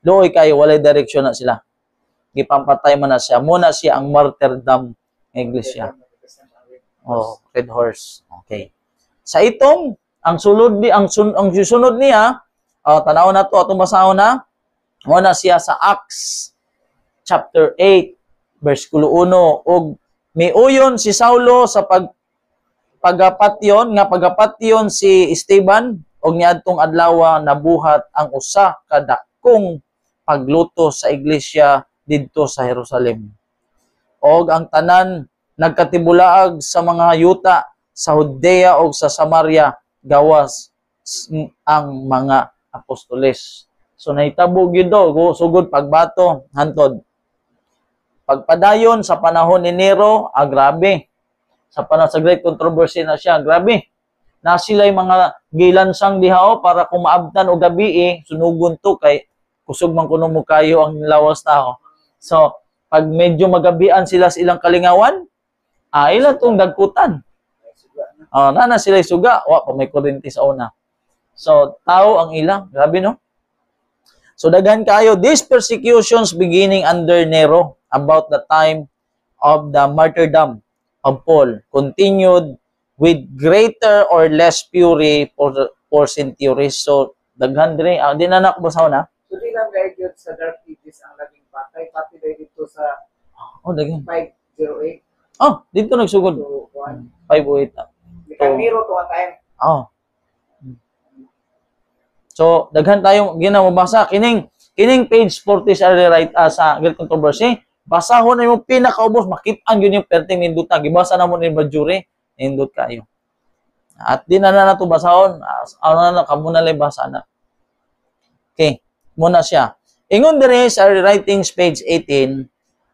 Looy kayo, walay direction na sila. Gipampatay man na siya. Muna siya ang martyrdom ng iglesia. Red horse. Okay. Sa itong, ang susunod niya, tanaw na to, atong basahon na, muna siya sa Acts chapter 8, versikulo 1, og miuyon si Saulo sa pagapatyon si Esteban, og niadtong adlaw nabuhat ang usa ka dakong pagluto sa iglesia didto sa Jerusalem. Og ang tanan nagkatibulaag sa mga yuta sa Judea o sa Samaria gawas ang mga apostoles. So nahitabo gyud do sugod pagbato hantod pagpadayon sa panahon ni Nero, grabe. Sa panahon sa Great Controversy na siya, grabe. Na sila'y mga gilansang diha para kumaabtan o gabi sunugon to kay kusog man kuno mo kayo ang lawas tao. So, pag medyo magabian sila sa ilang kalingawan, ila tong dagkutan. Nana sila'y suga, pa may kuryente sa una. So, tao ang ilang, grabe no? So, daghan kayo, these persecutions beginning under Nero about the time of the martyrdom of Paul continued with greater or less fury for centuries. So, daghan dire, di na nakabasa na. So, di lang dahil sa Dark Ages ang laging patay, pati dahil dito sa 508. Dito nagsugod. 508. Di ka miro to time. So, daghan tayong ginamabasa. Kining page 40 sa Great Controversy, basahon na yung pinakaubos, makit-an yun yung perting ninduta. Gibasa na mo ni Bajuri, nindut kayo. At di na nato basahon, kamo na lang basa na. Okay, muna siya. Ingon dire sa writings page 18,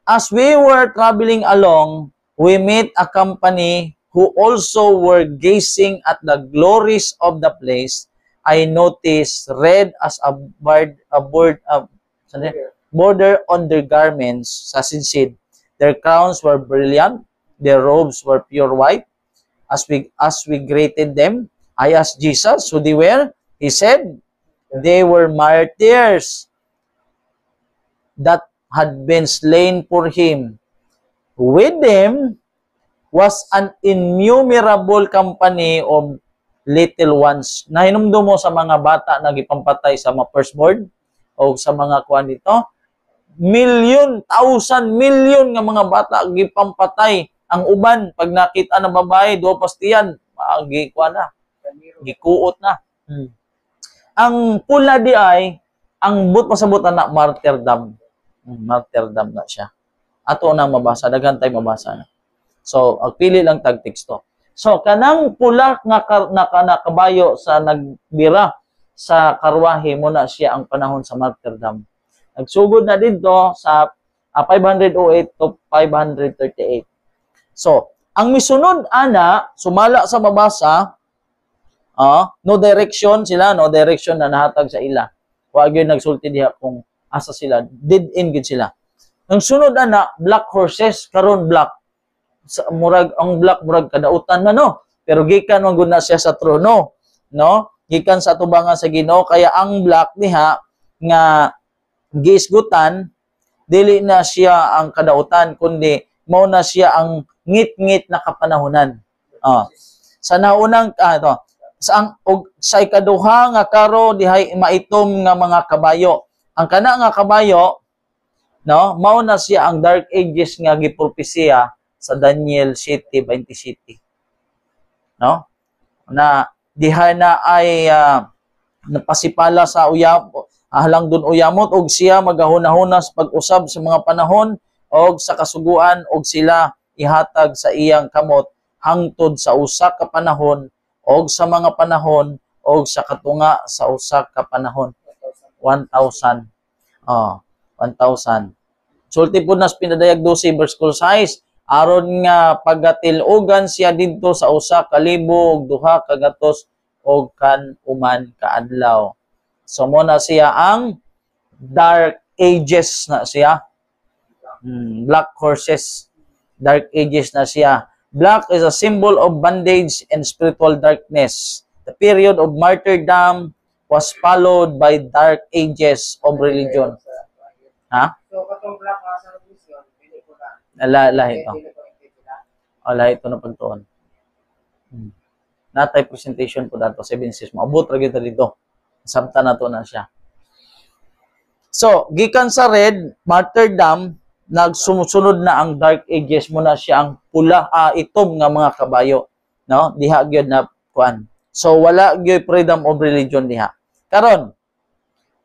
as we were traveling along, we met a company who also were gazing at the glories of the place. I noticed red as border on their garments, sa sinsid. Their crowns were brilliant, their robes were pure white. As we greeted them, I asked Jesus who they were. He said, they were martyrs that had been slain for him. With them was an innumerable company of little ones. Nahinumdum mo sa mga bata na gipampatay sa mga firstborn o sa mga kuan dito. Million nga mga bata gipampatay. Ang uban, pag nakita ng babae, do pastiyan, kuan na, gikuot na. Ang pula di ay, ang pasabot na martyrdom. Martyrdom na siya. Ato na mabasa, daghan tayo mabasa na. So, agpili lang tag teksto. So, kanang pula nga kabayo sa nagbira sa karwahe muna siya ang panahon sa martyrdom. Nagsugod na dito sa 508 to 538. So, ang misunod ana, sumala sa mabasa, no direction sila, no direction na nahatag sa ila. Huwag yun nagsulti diha kung asa sila, dead end gid sila. Ang sunod ana, black horses, karon black. Ang black murag kadautan na no, pero gikan man gud na siya sa trono, no? Gikan sa tubangan sa Ginoo, kaya ang black diha nga giisgutan dili na siya ang kadautan kundi mao na siya ang ngit-ngit na kapanahunan. Sa naunang sa ikaduha nga karo dihay maitom nga mga kabayo. Ang kana nga kabayo, no, mao na siya ang dark ages nga gipropesiya sa Daniel 7:27. No? Na diha na ay napasipala sa halang dun uyamot og siya magahuna-huna sa pag-usab sa mga panahon og sa kasuguan og sila ihatag sa iyang kamot hangtod sa usa ka panahon og sa mga panahon og sa katunga sa usa ka panahon. 1,000. 1,000. Sulti po nas pinadayag 12 verse 6 aron nga pagatilogan siya didto sa usa ka libo ug duha ka gatos og kan-uman kaadlaw. So mo na siya ang dark ages na siya. Black horses. Dark ages na siya. Black is a symbol of bondage and spiritual darkness. The period of martyrdom was followed by dark ages of religion. Ha? So, katong black sa religion, hindi ko na. Lahi ito. Lahi ito na pagtuon. Natay presentation po dato 7-6. Maabot ra gyud dito. Sabta na to na siya. So, gikan sa red, martyrdom, nagsumusunod na ang dark ages mo na siya ang pula, itom nga mga kabayo. No? Diha gyud na kuan. So, wala gyud freedom of religion diha. Karon,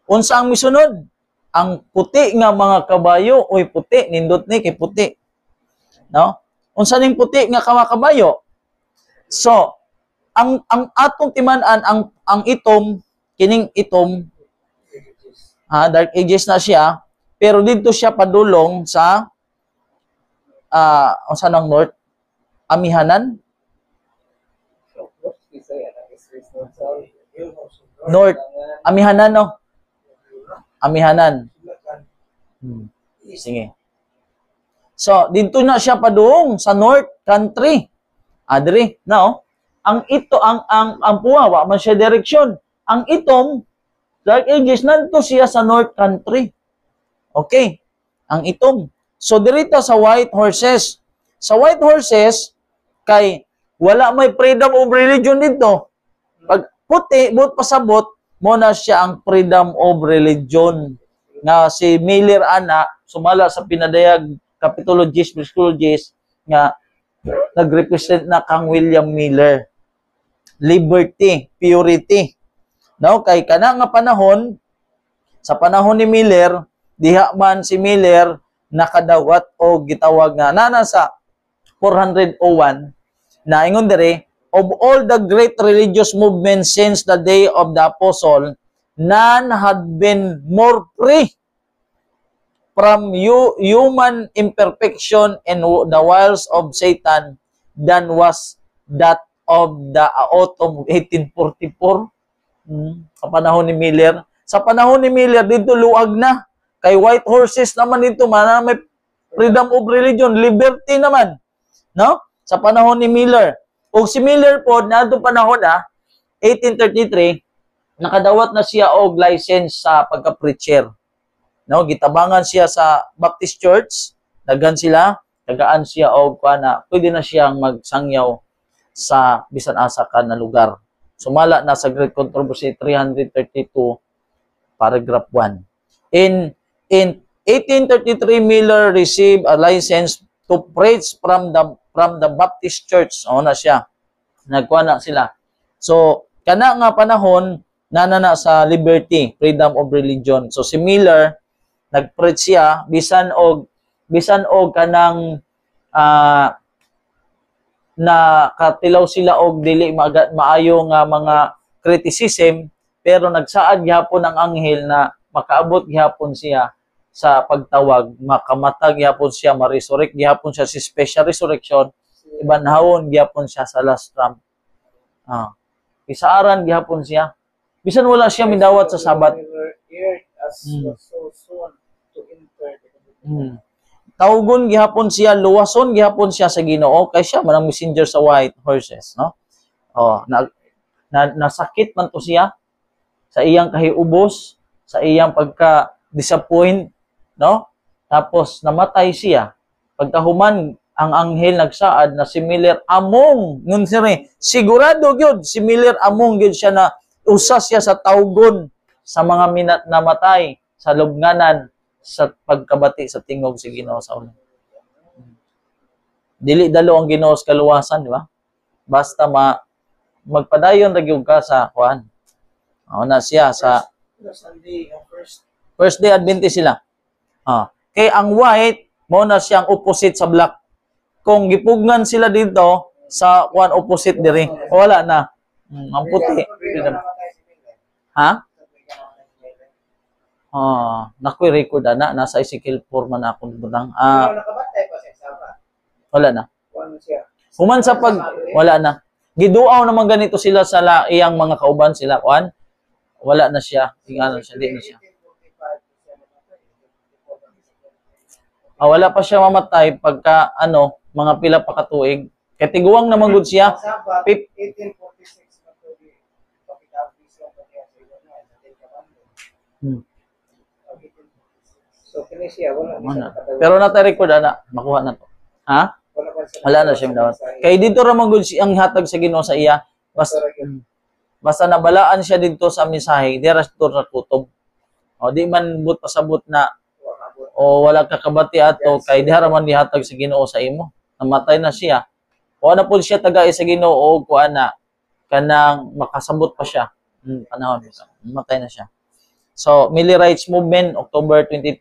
unsa ang misunod? Ang puti nga mga kabayo, uy puti, nindot ni kay puti. No? Unsa ning puti nga kabayo? So, ang atong timan-an, ang itom, kining itom, dark ages na siya, pero dito siya padulong sa unsa nang north? Amihanan? North. Amihanan, no? Amihanan. Sige. So, dito na siya padung sa North Country. Adri, no? Ang puwa, man siya direksyon. Ang itom, Dark Ages, nanto siya sa North Country. Okay. Ang itom. So, dirito sa White Horses. Sa White Horses, kay wala may freedom of religion dito. Pag puti, but pasabot, mo na siya ang freedom of religion. Nga si Miller ana, sumala sa pinadayag Kapitulo 10, Versículo 10, nga nag-represent na kang William Miller. Liberty, purity. No, kay kana nga panahon, sa panahon ni Miller, diha man si Miller nakadawat o gitawag nga nasa 401 na ingon dere, of all the great religious movements since the day of the apostle, none had been more free from human imperfection and the wiles of Satan than was that of the autumn of 1844. Sa panahon ni Miller. Sa panahon ni Miller, dito luag na. Kay white horses naman dito, may freedom of religion, liberty naman. No? Sa panahon ni Miller. O si Miller po, na itong panahon 1833, nakadawat na siya og license sa pagka-preacher. No, gitabangan siya sa Baptist Church, dagan sila, tagaan siya og na pwede na siyang magsangyaw sa bisan asa ka na lugar. Sumala na sa Great Controversy 332 paragraph 1. In 1833, Miller received a license to preach from the Baptist Church. Na siya. Nagkuha na sila. So, kana nga panahon nanana sa liberty, freedom of religion. So si Miller nag-preach siya bisan og kanang na katilaw sila og dili maayo nga mga criticism, pero nagsaad gyapon ang anghel na makaabot gyapon siya sa pagtawag, makamatag gyapon siya, ma-resurrect gyapon siya si special resurrection, ibanhawon gyapon siya sa last trump. Isaaran gyapon siya. Bisan wala siya midawat sa Sabat. Tawgon gihapon siya, luwason gihapon siya sa Ginoo kay siya man ang messenger sa white horses, no? Nasakit man to siya sa iyang kahiubos, sa iyang pagka-disappoint, no? Tapos namatay siya. Pagkahuman ang anghel nagsaad na si Miller among ngun sire, sigurado gyud si Miller among gyud siya na usa siya sa tawgon sa mga minat namatay sa lubnganan sa pagkabati sa tingog si Ginoo sa ulo. Dili dalo ang Ginoo sa kaluwasan, di ba? Basta magpadayon ra gyud ka sa kuan. Na siya sa First Day Adventist sila. Kay ang white mo na siyang opposite sa black. Kung gipugnan sila dito sa kuan opposite diri, wala na. Ang puti. Ha? Nakoy record nasa Ezekiel 4 man akong butang. Wala na. Human sa wala na. Giduaw naman ganito sila sa iyang mga kauban sila kuan. Wala na siya. Tingnan siya, di na siya. Wala pa siya mamatay pagka mga pila pa katuig. Kay tiguang naman gud siya. 1846 So, kini siya, wala. Pero nata-record makuha na to. Ha? Wala na siya midawat. Kay dito ra man gud siyang hatag sa Ginoo sa iya. Basta nabalaan siya dito sa mensahe, dira to ra kutob. Di man but pasabot na wala ka kabati ato kay dira man dihatag sa Ginoo sa imo. Namatay na siya. Na po siya tagay sa Ginoo og kuana kanang makasabot pa siya. Panahon namatay na siya. So, Millie Rights Movement, October 22,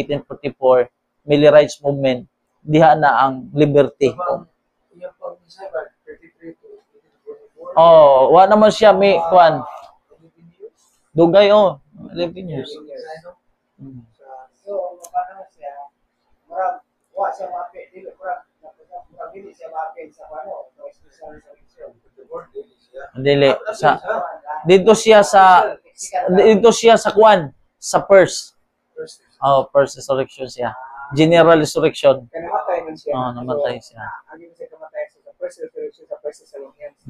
1844, Millie Rights Movement, diha na ang liberty. Wa naman siya may kuan. Dugay 11 years. So, mapano siya, wa siya mapi, dili siya mapi sa pano, special selection. Dili dito siya sa kuan, sa First Resurrection siya. General Resurrection. Namatay man siya. Namatay siya. Agi siya kamatay sa First Resurrection sa First Thessalonians.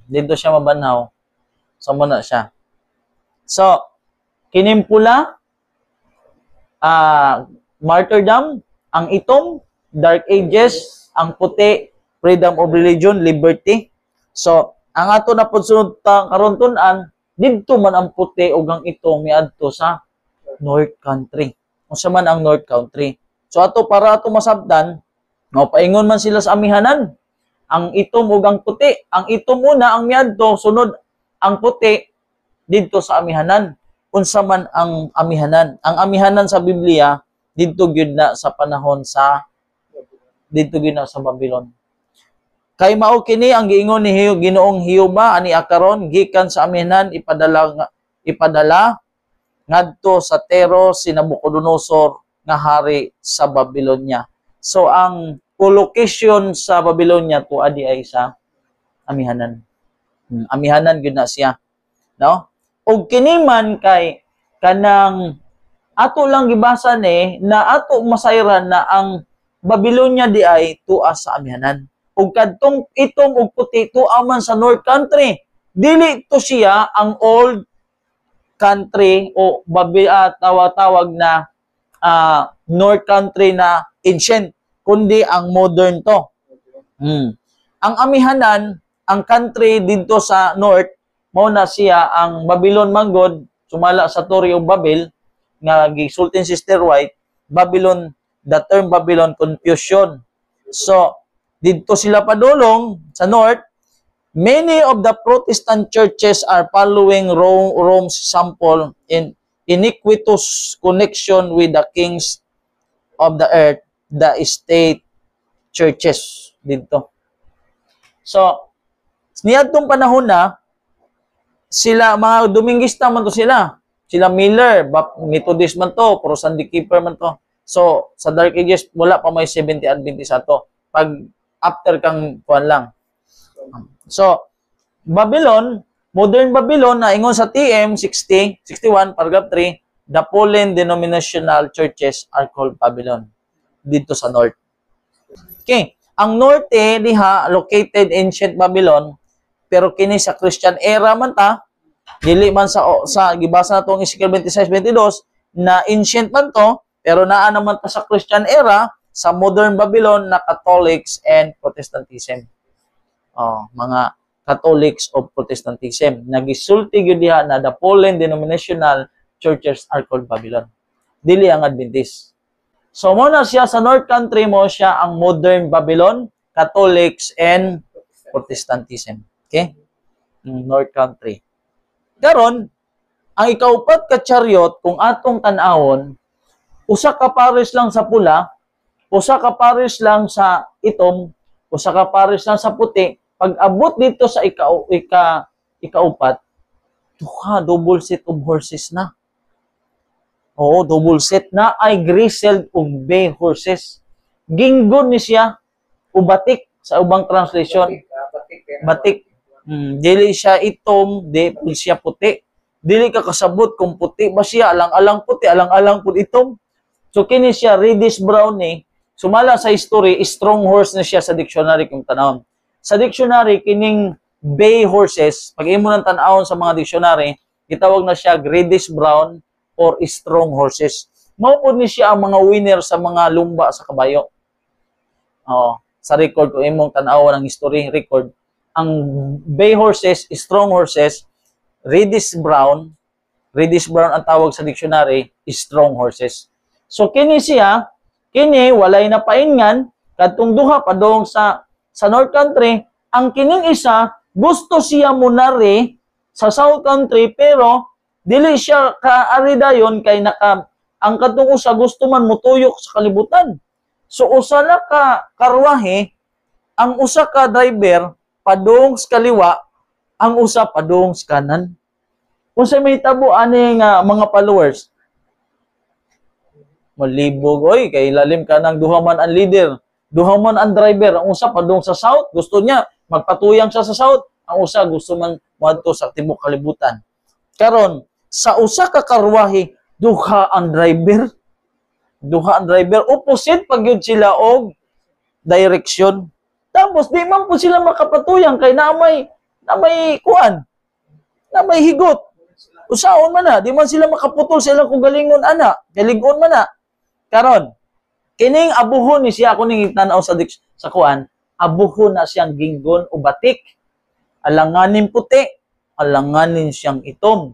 Dito siya mabanhaw. So muna siya. So, kinimpula, martyrdom, ang itom, dark ages, ang puti, freedom of religion, liberty. So, ang ato na pagsunod karon tun-an, dito man ang puti ug ang itom miadto sa North Country. Unsa man ang North Country. So ato para ato masabtan, paingon man sila sa amihanan. Ang itom ug ang puti, ang itom una ang miadto, sunod ang puti didto sa amihanan. Unsa man ang amihanan? Ang amihanan sa Biblia didto gyud na sa panahon sa Babylon. Kay mao kini ang giingon ni Ginoong Hioba ani akaron gikan sa amihanan ipadala ngadto sa Tero si Nabucodonosor nga hari sa Babylonia. So ang location sa Babylonia tuadi ay sa amihanan. Amihanan gyud na siya, no? Og kini man kay kanang ato lang gibasa ni na ato masayran na ang Babylonia di ay tuwa sa amihanan. Ug kadtong itong ug puti tuwa man sa North Country. Dili to siya ang old country o tawag na North Country na ancient, kundi ang modern to. Ang amihanan, ang country dito sa North, mao na siya ang Babylon manggod, sumala sa Tory of Babel, nga gisulti si Sister White, Babylon, the term Babylon, confusion. So, dito sila padulong sa North. Many of the Protestant churches are following Rome's sample in iniquitous connection with the kings of the earth, the state churches dito. So, niadtong panahon na, sila, mga Domingista man to sila. Sila Miller, Methodist man to, Pro Sunday Keeper man to. So, sa Dark Ages, wala pa may 70 Adventist ato. Pag after kang kuan lang. So, Babylon, modern Babylon, na ingon sa TM 61, paragraph 3, the Poland denominational churches are called Babylon. Dito sa North. Okay. Ang Norte, diha, located ancient Babylon, pero kini sa Christian era man ta, dili man sa gibasa na itong Ezekiel 26-22, na ancient man to, pero naa naman pa sa Christian era, sa modern Babylon na Catholics and Protestantism. Mga Catholics of Protestantism. Nagisulti gyud diha na the Poland denominational churches are called Babylon. Dili ang Adventist. So mo na siya sa North Country mo siya ang modern Babylon, Catholics and Protestantism. Okay? North Country. Karon, ang ikaupat ka chariot kung atong tan-awon, usa ka pares lang sa pula, usa ka pares lang sa itom, usa ka pares lang sa puti. Pag abot dito sa ikaupat, double set of horses na. Oo, double set na ay grizzled ug bay horses. Ginggon ni siya ubatik sa ubang translation. Batik. Dili siya itom, dili siya puti. Dili ka kasabot kung puti ba siya, alang-alang puti, alang-alang pud itom. So kini siya reddish brown ni. Sumala sa history, strong horse na siya sa dictionary kung tanawon. Sa dictionary, kining bay horses, pag imo nang tan-awon sa mga dictionary, gitawag na siya reddish brown or strong horses. Mao pud ni siya ang mga winner sa mga lumba sa kabayo. Sa record kung imong tan-awon ang history record, ang bay horses, strong horses, reddish brown ang tawag sa dictionary, strong horses. So kini siya, walay na paingan kadtong duha padong sa North Country, ang kining isa gusto siya munari sa South Country pero dili siya kaari dayon kay ang kadtong usa gusto man mutuyok sa kalibutan. So usa na ka karwahe, ang usa ka driver padung sa kaliwa, ang usa padung sa kanan. Unsa may tabo ani nga mga followers? Malibog, oy, kay lalim ka ng duha man ang leader, duha man ang driver, ang usa padung sa south, gusto niya magpatuyang siya sa south, ang usa gusto man moadto sa tibuok kalibutan. Karon, sa usa ka karwahe, duha ang driver, opposite pag yun sila og direction. Tapos di man po sila makapatuyang kay na may kuan, na may higot. Usaon man na, di man sila makaputol sila kung galingon ana, galingon man na. Karon, kining abuhon ni siya kuning tan-aw sa kuan, abuhon na siyang ginggon o batik. Alanganin puti, alanganin siyang itom.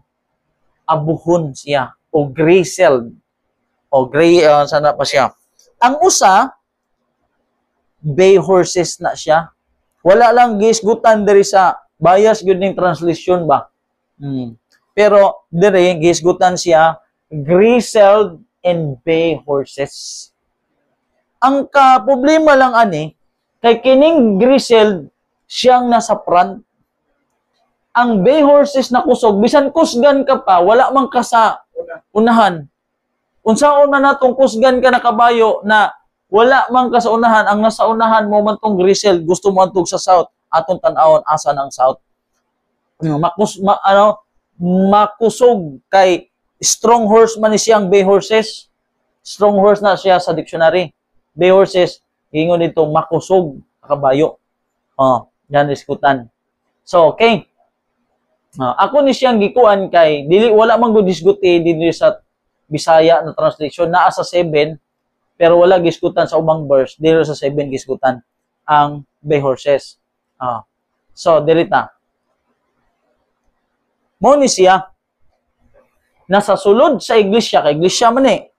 Abuhon siya o grizzled. O gray sana pa siya. Ang usa bay horses na siya. Wala lang gisgutan diri sa bias gyud ning translation ba. Pero diri gisgutan siya grizzled and bay horses. Ang problema lang ani kay kining grizzled siyang nasa front. Ang bay horses na kusog bisan kusgan ka pa wala man ka sa unahan. Unsaon man natong kusgan ka na kabayo na wala man ka sa unahan, ang nasa unahan mo man tong grisel, gusto mo antog sa south, atong tan-awon asa ng south. Makusog kay strong horse man ni siyang bay horses. Strong horse na siya sa dictionary. Bay horses, ingon dito makusog kabayo. Yan diskutan. So, okay. Ako ni siyang gikuan kay dili wala man gud disguti dinhi sa Bisaya na translation naa sa 7 pero wala gisgutan sa ubang verse dili sa 7 gisgutan ang bay horses. So, dirita. Mo ni siya nasa sulod sa iglesia, kay iglesia man eh.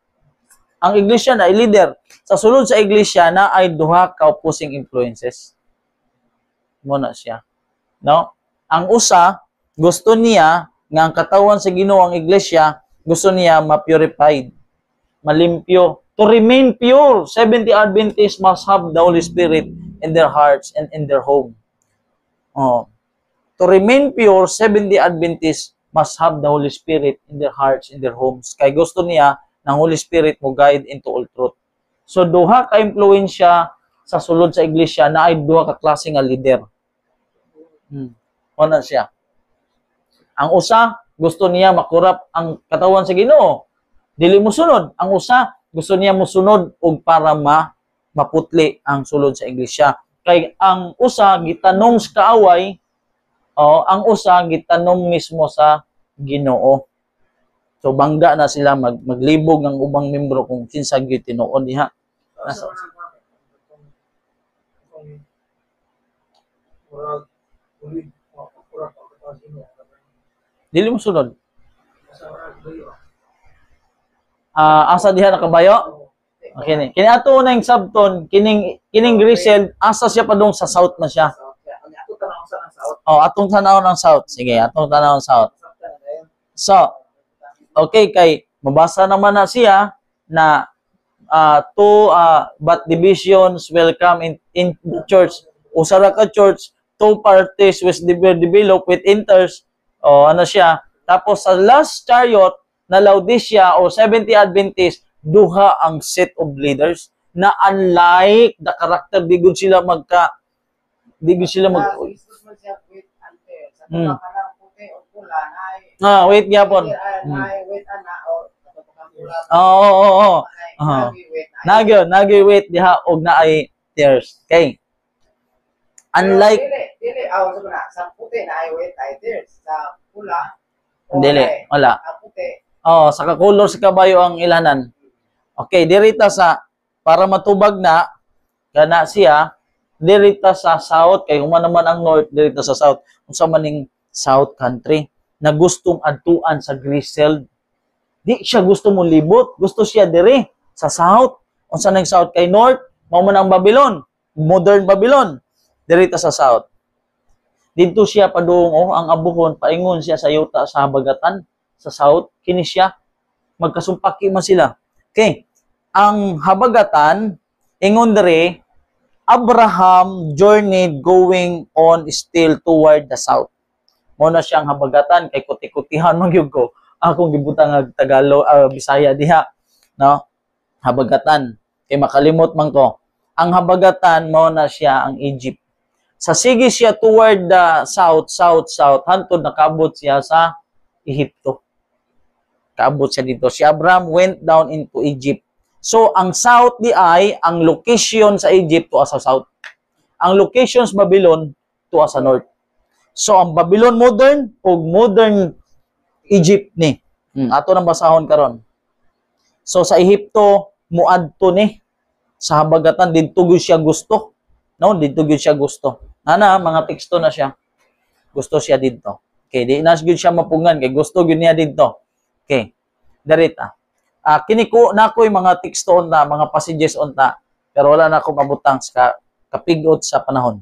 Ang iglesia na leader. Sa sulod sa iglesia na ay duha ka opposing influences. Mo na siya. No? Ang usa, gusto niya nga ang katawan sa Ginoo ang iglesia, gusto niya ma-purified, malimpyo. To remain pure, Seventh-day Adventists must have the Holy Spirit in their hearts and in their home. To remain pure, Seventh-day Adventists must have the Holy Spirit in their hearts, in their homes. Kay gusto niya ng Holy Spirit mo guide into all truth. So, duha ka impluensya sa sulod sa iglesia na ay duha ka klase nga leader. Ano siya? Ang usa, gusto niya makurap ang katawan sa Ginoo. Dili mo sunod. Ang usa, gusto niya mo sunod og para maputli ang sulod sa iglesia. Kay ang usa, gitanong sa kaaway, ang usa, gitanong mismo sa Ginoo. So, bangga na sila maglibog ng ubang membro kung kinsag yung tinuod niya. Dili mo sunod. Asa diha na kabayo? Okay ni. Kini ato na yung subton, kining grisel, asa siya pa dong sa south man siya. Atong tanaw ng south. Sige, atong tanaw ng south. So, okay, kay mabasa naman na siya na but divisions will come in the church. Usara ka church, two parties which develop with inters. Ano siya? Tapos sa last chariot na Laodicea o Seventh-day Adventist, duha ang set of leaders na unlike the character, di gud sila wait gyapon. Nagi wait diha og naay tears. Okay. Unlike sa puti na ay wait ay tears, sa pula dili wala. Sa kakulor sa kabayo ang ilanan. Okay, dirita sa para matubag na kana siya dirita sa south kay human naman ang north dirita sa south. Unsa man ning south country na gustong adtuan sa grisel. Di siya gusto mo libot, gusto siya diri sa south. Unsa ning south kay north, mao man ang Babylon, modern Babylon. Dirita sa south. Dito siya padung ang abuhon, paingon siya sa yuta sa habagatan sa south, kini siya magkasumpaki man sila. Okay. Ang habagatan ingon diri Abraham journeyed going on still toward the south. Mo na siyang habagatan kay kuti-kutihan man gyud ko. Akong gibutang nga Tagalog, Bisaya diha, no? Habagatan. Kay makalimot man ko. Ang habagatan mo na siya ang Egypt. Sa sige siya toward the south, hantod nakaabot siya sa Ehipto. Kaabot siya dito. Si Abraham went down into Egypt. So, ang south di ay, ang location sa Egypt to sa south. Ang location sa Babylon to sa north. So, ang Babylon modern o modern Egypt ni. Ato nang basahon karon. So, sa Ehipto, muadto ni. Sa habagatan, dito gyud siya gusto. No, dito gyud siya gusto. Mga teksto na siya. Gusto siya dito. Okay, di na gyud siya mapungan kay gusto gyud niya dito. Okay. Darita. Kini ko na ko'y mga teksto unta, mga passages unta, pero wala na ako mabutang sa kapigot sa panahon.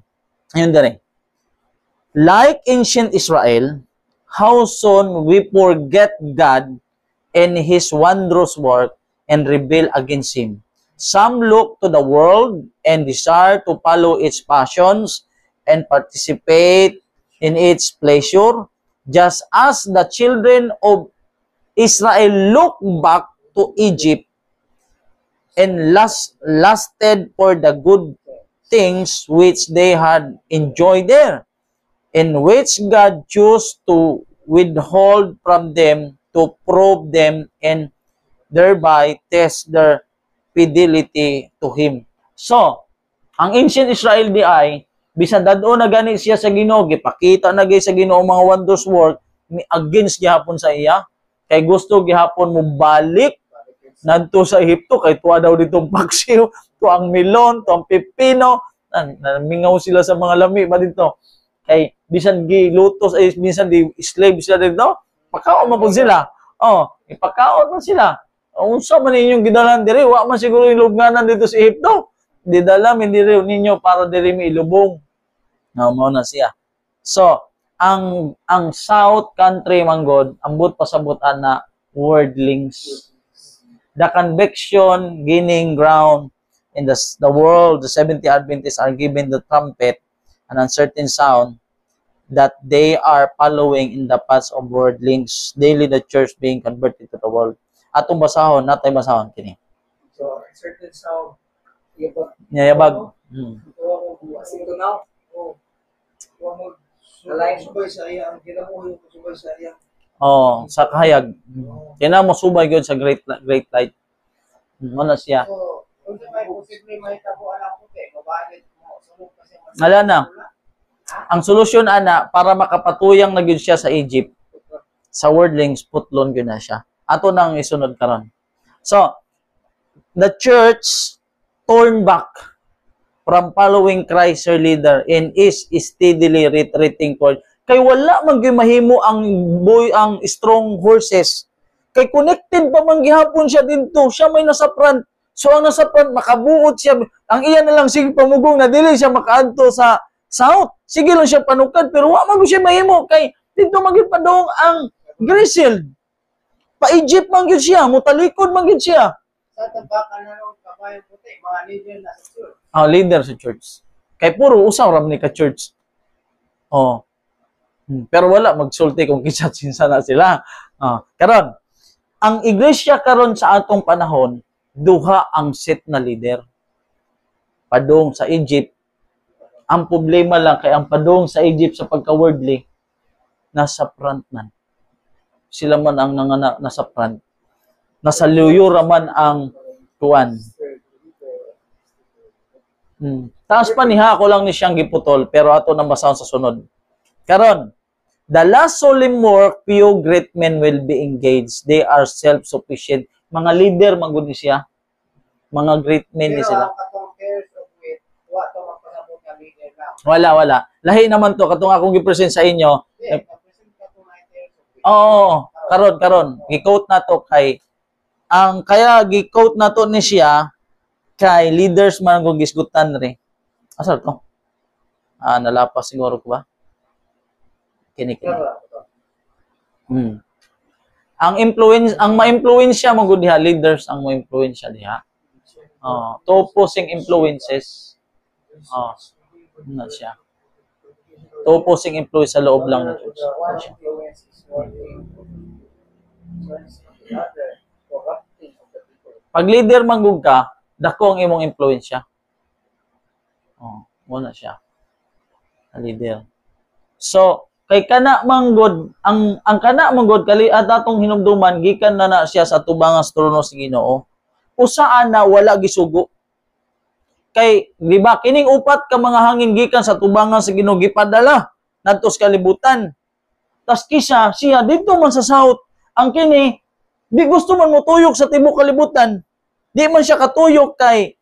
Ayun dere. Like ancient Israel, how soon we forget God and His wondrous work and rebel against Him. Some look to the world and desire to follow its passions and participate in its pleasure, just as the children of Israel look back to Egypt and lasted for the good things which they had enjoyed there, in which God chose to withhold from them to probe them and thereby test their fidelity to Him. So, ang ancient Israel di ay, bisan dadto na gani siya sa Ginoo, gipakita na gay sa Ginoo mga wonders work, ni against gihapon sa iya, kay gusto gihapon mo balik nadto sa Ehipto, kay tuwa daw ditong paksiw, to ang melon, to ang pipino, mingaw sila sa mga lami ba dito. Kay bisan gilutos ay bisan di slave sila dito, pakaon man pud sila. Oh, ipakaon man sila. Unsa man ninyong gidalan diri, wa man siguro ilubnganan dito sa Ehipto. Didala min diri ninyo para diri mi ilubong. Mao na siya. So, ang South country manggod ambot pasabutan na worldlings. The conviction gaining ground in the world, the 70 Adventists are given the trumpet, an uncertain sound, that they are following in the paths of worldlings, daily the church being converted to the world. Atong basahon, natay basahon kini. So, uncertain sound, Yayabag. Ito now, nalain subay sa iya, ang ginamuhi ko subay sa iya. Oh, sa kahayag. Kina mo subay gyud sa great light. Ano siya? So, kung sa may posible may tabuan ang puti, mabalit mo, sunod kasi Ala na. Ang solusyon ana para makapatuyang na gyud siya sa Egypt, sa worldlings putlon gyud na siya. Ato nang isunod karon. So, the church turned back from following Christ her leader and is steadily retreating toward. Kay wala man gyud mahimo ang strong horses. Kay connected pa man gihapon siya dito. Siya may nasa front. So ang nasa front makabuot siya. Ang iya na lang sige pamugong na dili siya makaadto sa south. Sige lang siya panukad pero wa man siya mahimo kay dito man gyud padong ang Griseled. Pa Egypt man gyud siya, mutalikod man gyud siya. sa tabakan na nung kabayan puti, mga leader na sa church. Leader sa church. Kay puro usaw ram ni ka church. Oh. Pero wala magsulti kung kinsa na sila. Karon, ang iglesia karon sa atong panahon, duha ang set na leader. Padung sa Egypt. Ang problema lang kay ang padung sa Egypt sa pagka-worldly, nasa front man. Sila man ang nasa front. Nasa luyo raman ang tuwan. Taas pa niha ako lang ni siyang giputol, pero ato nang basahon sa sunod. Karon, the last solemn work, few great men will be engaged. They are self-sufficient. Mga leader, magod ni siya. Mga great men ni sila. Pero ang katong pairs of wit, wa to magpasabot nga leader lang. Wala. Lahi naman to, katong akong gipresent sa inyo. Napresent ka to nga pairs of wit. Oo, karon. Gi-quote na to kay, kaya gi-quote na to ni siya, kay leaders man kung gisgutan rin. Asal to? Nalapas siguro ko ba? Kini. Ang ma-influensya mo gud diha, leaders ang ma-influensya diha. To opposing influences. Na siya. To opposing influence sa loob lang ng church. Pag leader manggug ka, dako ang imong influensya. Muna siya. Leader. So, kay kana manggod, ang kana manggod kali at atong hinumduman gikan na siya sa tubangan sa trono sa Ginoo. Usaan na wala gisugo. Kay di ba kining upat ka mga hangin gikan sa tubangan sa Ginoo gipadala nadto sa kalibutan. Tas kisa siya dito man sa south, ang kini di gusto man motuyok sa tibuok kalibutan. Di man siya katuyok kay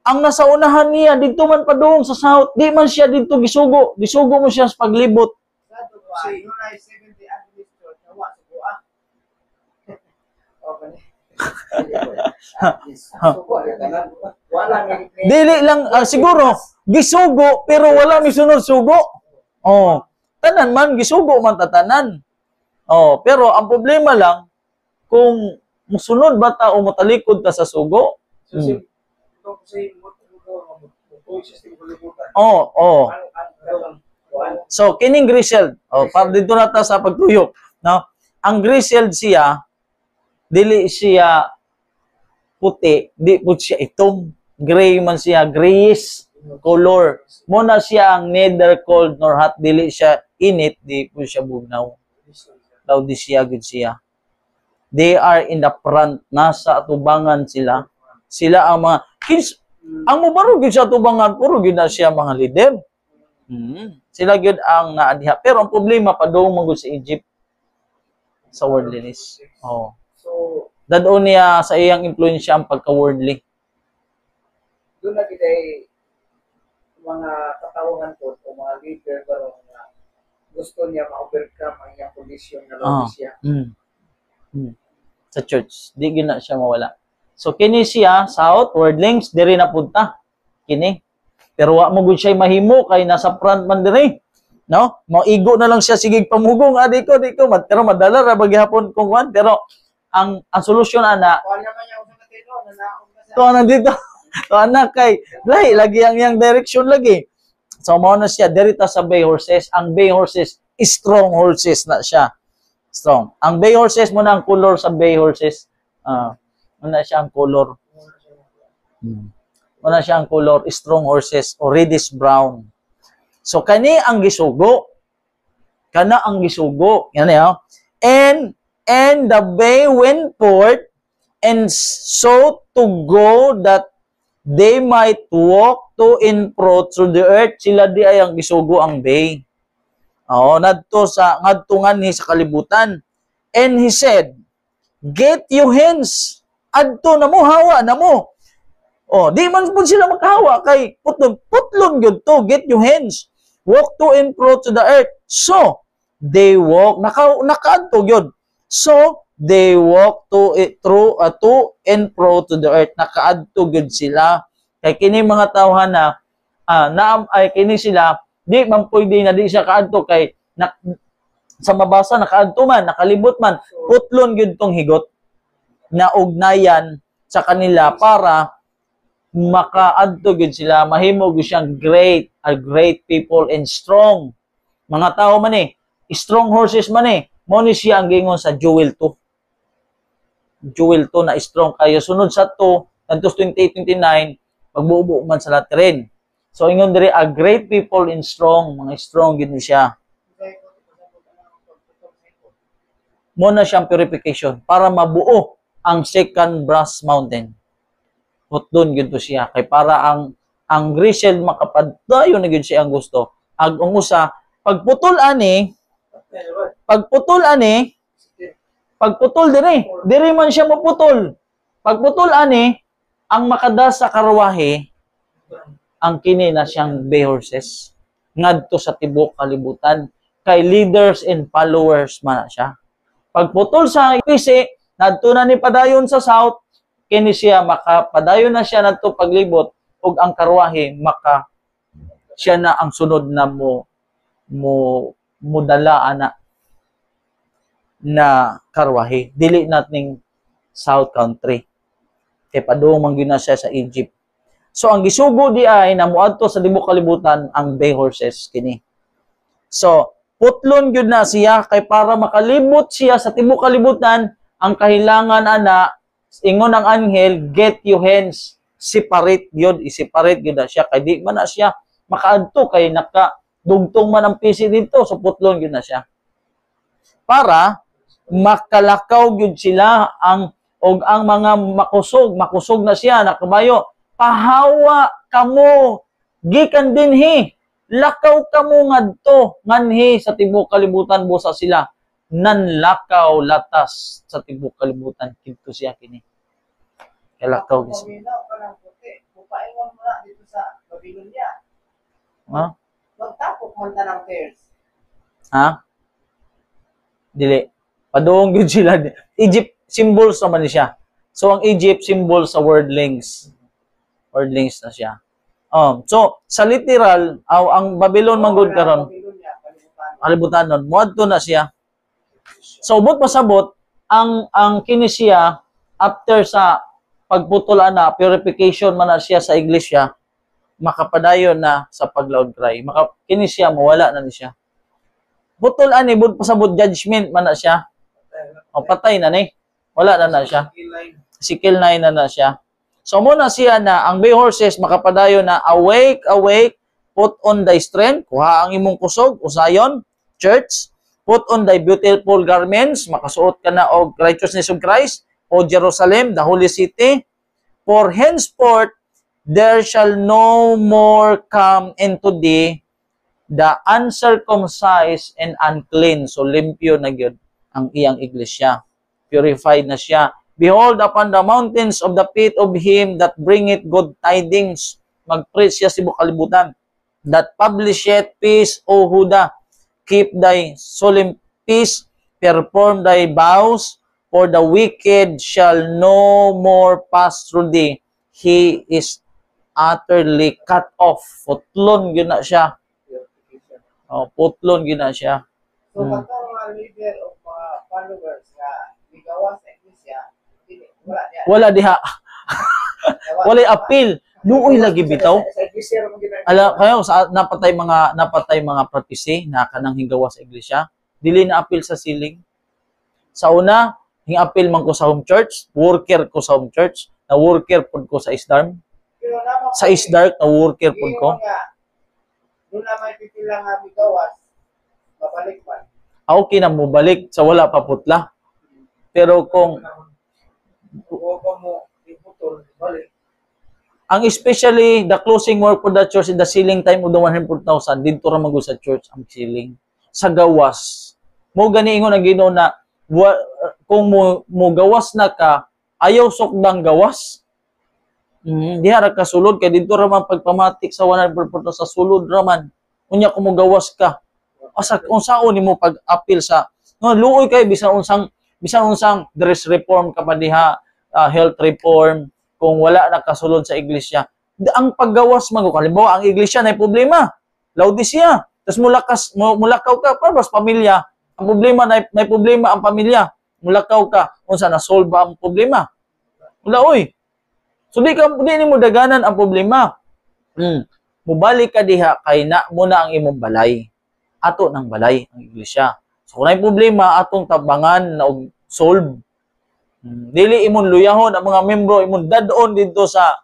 ang nasa unahan niya dito man padung sa south, di man siya dito gisugo. Gisugo mo siya sa paglibot. Si Yunay 70 Adventist Church, nawa sa buah. Dili lang siguro gisugo pero wala mi sunod sugo. Tanan man gisugo man tatanan. Pero ang problema lang kung musunod ba ta o matalikod ta sa sugo. So kining Griseled, para dito na ta sa pagtuyok, no? Ang Griseled siya dili siya puti, di po siya itom. Gray man siya, grayish color. Muna siya ang neither cold nor hot, dili siya init, di po siya bugnaw. Daw di siya, good siya. They are in the front, nasa atubangan sila. Sila ang mga, ang mubaro gyud sa atubangan, puro gyud na siya mga leader. Sila gyud ang naadiha. Pero ang problema, padung magud sa Egypt, sa worldliness. Oh. So, Dadon niya sa iyang influensya ang pagka-worldly. doon na kita mga katawhan po o mga leader pero na gusto niya ma-overcome ang iyang condition na labi siya. Sa church, di gyud na siya mawala. So kini siya south worldlings diri na punta. Kini. Pero wa mo gud siya mahimo kay nasa front man diri. No? Maigo na lang siya sigig pamugong di ko pero madala ra bagyapon kung wan pero ang solusyon ana Kuha naman niya usap natin doon na naong kasi. to nandito. To anak kay lagi ang yang direction lagi. So mao na siya dirita sa bay horses. Ang bay horses strong horses na siya. Strong. Ang bay horses mo na ang color sa bay horses. Muna siya ang color. Muna siya ang color strong horses o reddish brown. So kani ang gisugo. Kana ang gisugo. Yan eh. And the bay went forth and so to go that they might walk to and fro through the earth. Sila di ay ang gisugo ang bay. Ngadto ni sa kalibutan. And he said, get you hence. Adto na mo, hawa na mo. Di man po sila makahawa kay putlon gyud to, get you hence. Walk to and fro to the earth. So, they walk, nakaadto gyud. So, they walk to and fro to the earth. Nakaadto gyud sila. Kay kini mga tawhan na kini sila di man pwede na di siya kaadto kay sa mabasa nakaadto man, nakalibot man, putlon gyud tong higot na ugnayan sa kanila para makaadto gyud sila, mahimo gyud siyang great people and strong. Mga tao man strong horses man mo ni siya ang gingon sa Joel 2. Joel 2 na strong kayo. Sunod sa 2, kantos 28-29, pagbubo man sa laterin. So, ingon diri a great people and strong. Mga strong gid siya. Muna siyang purification para mabuo ang second brass mountain. Putlon gid to siya. Kay para ang grisel makapadayon na gid siya ang gusto. Ang usa, pagputol diri man siya maputol. Pagputol ang makadas sa karwahe, ang kini na siyang bay horses. Ngadto sa tibok kalibutan. Kay leaders and followers man siya. Pagputol sa pisi, ngadto na ni padayon sa south, kini siya makapadayon na siya nadto paglibot ug ang karwahe siya na ang sunod na mudala na karwahe. Dili nating South Country. Kay padung man gyud na siya sa Egypt. So ang gisugo di ay namuadto sa dibok kalibutan ang bay horses kini. So putlon gyud na siya kay para makalibot siya sa tibok kalibutan ang kahilangan ingon ang anghel, get you hence, separate gyud na siya kay di man na siya makaadto kay nakadugtong man ang pisi dito so putlon gyud na siya. Para makalakaw gyud sila ang mga makusog na siya nakabayo. Pahawa kamo gikan dinhi, lakaw kamo ngadto nganhi sa tibok kalibutan busa sila nanlakaw latas sa tibok kalibutan kidto siya kini. Kalakaw gis. Paingon mo na dito sa Babylonia. Magtapok man ta ng tears. Dili. Padung gyud sila. Egypt symbols naman siya. So ang Egypt symbol sa worldlings. Worldlings na siya. So sa literal ang Babylon manggod karon. Kalibutanon moadto na siya. So ubot pasabot ang kini siya after sa pagputol purification man na siya sa iglesia, makapadayon na sa pag-loud cry. Kini siya mawala na ni siya. Putol bud pasabot judgment man na siya. Patay na ni. Wala na siya. Line. Ezekiel 9 na siya. So muna siya na ang bay horses makapadayon na awake, awake, put on thy strength, kuha ang imong kusog, usayon, church, put on thy beautiful garments, makasuot ka na og righteousness of Christ, O Jerusalem, the holy city, for henceforth there shall no more come into thee the uncircumcised and unclean. So limpyo na gyud ang iyang iglesia. Purified na siya. Behold, upon the mountains of the feet of him that bringeth good tidings, mag-preach siya sa kalibutan, that publisheth peace, O Huda, keep thy solemn peace, perform thy vows, for the wicked shall no more pass through thee. He is utterly cut off. Putlon yun na siya. Putlon yun na siya. So, katong mga leader o mga followers na ligawan sa iglesia, wala diha. Wala appeal. Luoy lagi bitaw. Sa iglesia mo ginagawa. Ala kayo sa napatay mga prophecy na kanang higawa sa iglesia, dili na appeal sa siling. Sa una, hing-appeal man ko sa home church, worker ko sa home church, na worker pud ko sa ISDARM. Sa ISDARM na worker pud ko. Doon na may pipila nga bigawas, babalik man. Okay na mo balik sa wala pa putla. Pero kung mo iputol, balik. ang especially the closing work for the church in the sealing time of the 100,000, dito ra magud sa church ang sealing. Sa gawas. Mo gani ingon ang Ginoo na kung mo gawas na ka, ayaw sukdang gawas. Diha ra ka sulod kay dito ra man pagpamatik sa 100% sa sulod ra man. Unya kung mo gawas ka. Asa unsaon nimo pag-appeal sa luoy kay bisan unsang dress reform ka pa diha, health reform, kung wala nakasulod sa iglesia. Ang paggawas man ko, halimbawa ang iglesia na problema, Laodicea, tapos mulakaw ka, para bas pamilya, ang problema na problema ang pamilya, mulakaw ka, unsa na solve ang problema? Wala oy. So di nimo daganan ang problema. Mubalik ka diha kay na muna ang imong balay. Ato ng balay ang iglesia. So kung may problema atong tabangan na og solve. Dili imong luyahon ang mga membro, imong dadon dito sa